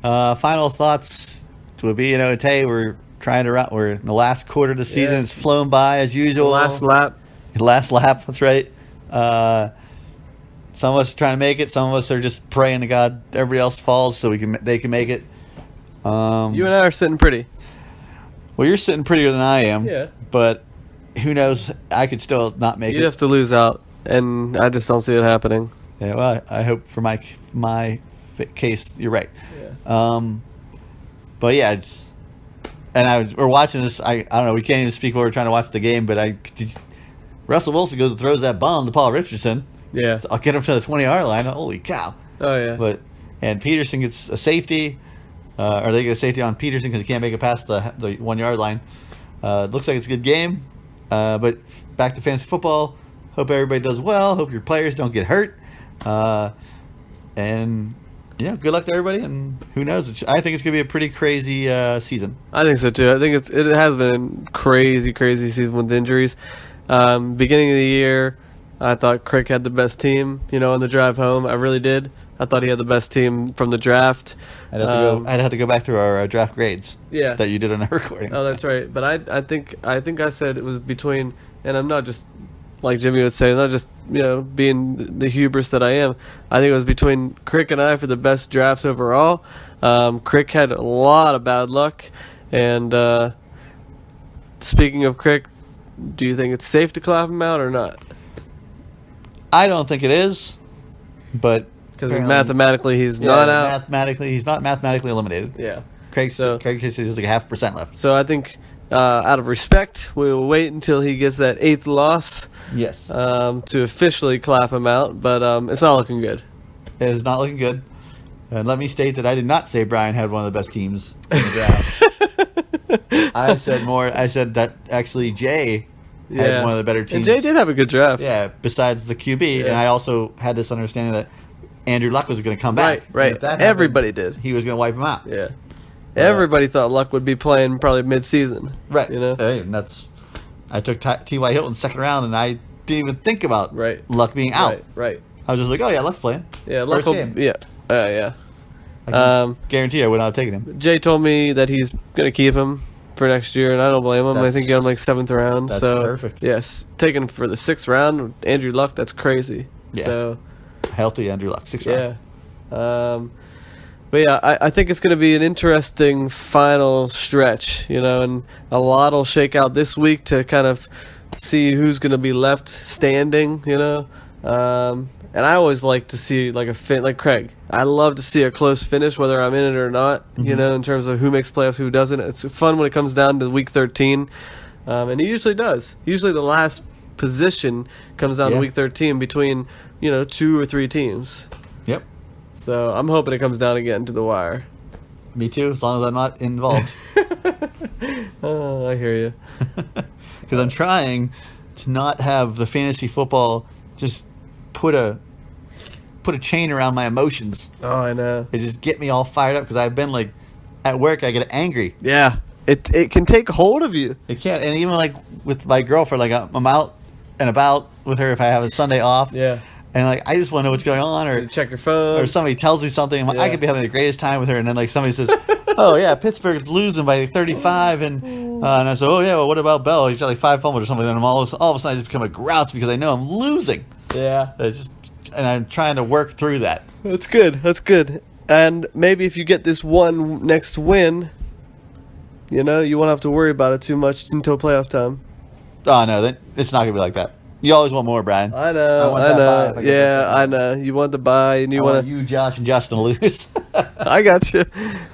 Final thoughts would be, today we're we're in the last quarter of the season. Yeah. It's flown by as usual. Last lap. Last lap. That's right. Some of us are trying to make it. Some of us are just praying to God everybody else falls so they can make it. You and I are sitting pretty. Well, you're sitting prettier than I am. Yeah. But who knows? I could still not make You'd it. have to lose out, and I just don't see it happening. Yeah, well, I hope for my case you're right. Yeah. But yeah, we're watching this. I don't know. We can't even speak while we're trying to watch the game. But Russell Wilson goes and throws that bomb to Paul Richardson. Yeah. I'll get him to the 20-yard line. Holy cow! Oh yeah. And Peterson gets a safety. Or they get a safety on Peterson because he can't make it past the 1-yard line. Looks like it's a good game. But back to fantasy football. Hope everybody does well. Hope your players don't get hurt. And good luck to everybody. And who knows? I think it's gonna be a pretty crazy season. I think so too. I think it has been a crazy season with injuries. Beginning of the year, I thought Crick had the best team. On the drive home, I really did. I thought he had the best team from the draft. I'd have to go back through our draft grades. Yeah. That you did on our recording. Oh, that's right. But I think I said it was between, and I'm not just like Jimmy would say, not just being the hubris that I am. I think it was between Crick and I for the best drafts overall. Crick had a lot of bad luck, and speaking of Crick, do you think it's safe to clap him out or not? I don't think it is, but Because mathematically he's not out. He's not mathematically eliminated. Yeah. Craig says like 0.5% left. So I think out of respect, we will wait until he gets that 8th loss Yes. to officially clap him out. But it's not looking good. It is not looking good. And let me state that I did not say Brian had one of the best teams in the draft. I said that actually Jay had one of the better teams. And Jay did have a good draft. Yeah, besides the QB. Yeah. And I also had this understanding that Andrew Luck was going to come back. Right. And if that happened, Everybody did. he was going to wipe him out. Yeah. Everybody thought Luck would be playing probably mid-season. Right. Hey, and I took T.Y. Hilton second round, and I didn't even think about Luck being out. Right. I was just like, oh, yeah, Luck's playing. Yeah, First game. Yeah. Yeah. I can guarantee I would not have taken him. Jay told me that he's going to keep him for next year, and I don't blame him. I think he got him like 7th round. That's so perfect. Yes, taking him for the 6th round, Andrew Luck, that's crazy. Yeah. So, Healthy Andrew Luck, 6th round. yeah. But yeah, I think it's going to be an interesting final stretch, and a lot will shake out this week to kind of see who's going to be left standing, and I always like to see like like Craig. I love to see a close finish, whether I'm in it or not, in terms of who makes playoffs, who doesn't. It's fun when it comes down to week 13, and he usually does. Usually the last position comes down to week 13 between, 2 or 3 teams. Yep. So I'm hoping it comes down again to the wire. Me too, as long as I'm not involved. Oh, I hear you. Because I'm trying to not have the fantasy football just put a chain around my emotions. Oh, I know. It just get me all fired up because I've been like at work I get angry. Yeah, it can take hold of you. It can't, and even like with my girlfriend, like I'm out and about with her if I have a Sunday off. Yeah. And like I just want to know what's going on, or You check your phone. or somebody tells me something. I Yeah. could be having the greatest time with her, and then like somebody says, "Oh yeah, Pittsburgh's losing by 35," and I said, "Oh yeah, well what about Bell? He's got like 5 fumbles or something." And all of a sudden I just become a grouch because I know I'm losing. Yeah. And I'm trying to work through that. That's good. That's good. And maybe if you get this one next win, you won't have to worry about it too much until playoff time. Oh no, it's not gonna be like that. You always want more, Brian. I know. want I that buy know. if I get Yeah, that I know. You want the buy, and you I want want to. you, Josh, and Justin to lose. I got you.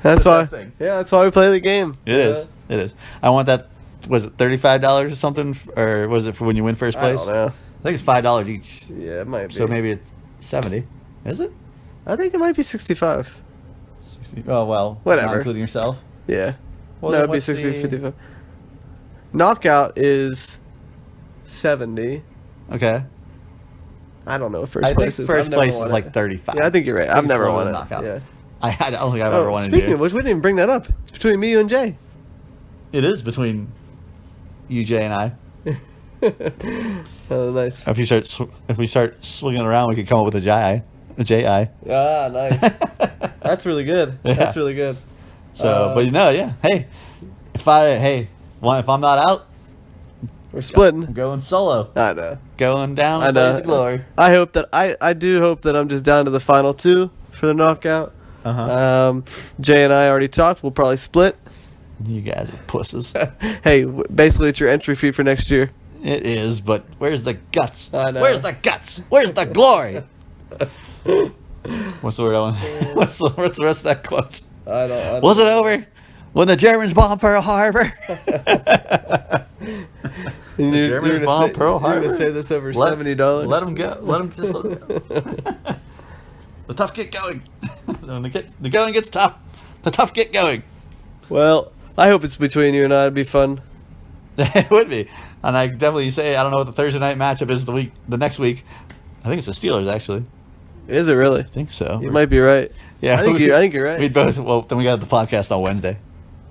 That's the why. same thing. Yeah, that's why we play the game. It is. It is. I want that. Was it $35 or something, or was it for when you win first I place? don't know. I think it's $5 each. Yeah, it might be. So maybe it's 70. Is it? I think it might be 65. 60. Oh well. Whatever. Not including yourself. Yeah. Well, no, then it'd be what's 60, the- 55. Knockout is 70. Okay. I don't know what first I think place is. first I've never place won is it. like 35. Yeah, I think you're right. I've think it's never more won than it. knockout. Yeah. I don't think I've ever won it. Speaking either. of which, we didn't even bring that up. It's between me, you, and Jay. It is between you, Jay, and I. Oh, nice. If we start swinging around, we could come up with a J-I. Ah, nice. That's really good. Yeah. That's really good. So, but yeah. Hey, if I'm not out, We're I'm splitting. going solo. I know. Going down I the know. blaze of glory. I hope that I do hope that I'm just down to the final two for the knockout. Uh-huh. Jay and I already talked. We'll probably split. You guys are pusses. Hey, basically, it's your entry fee for next year. It is, but where's the guts? I know. Where's the guts? Where's the glory? What's the word I want? What's the rest of that quote? I don't. Was it over when the Germans bombed Pearl Harbor? You're Germans gonna bombed say- Pearl You're Harbor? gonna say this over $70. Let them go. Let them just let 'em go. The tough get going. When the going gets tough, the tough get going. Well, I hope it's between you and I. It'd be fun. It would be, and I definitely say I don't know what the Thursday night matchup is the next week. I think it's the Steelers actually. Is it really? I think so. You might be right. Yeah, I think you're right. We'd both. Well, then we got the podcast on Wednesday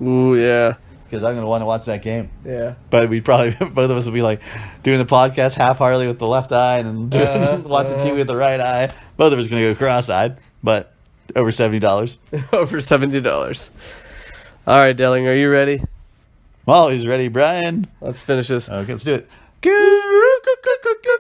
Ooh, yeah, because I'm gonna want to watch that game. yeah. But we'd probably both of us would be like doing the podcast half-heartedly with the left eye and doing, watching TV with the right eye. Both of us gonna go cross-eyed, but over $70. Over $70. All right, Delling, are you ready? Well, he's ready, Brian. Let's finish this. Okay, let's do it. Go, go, go, go, go,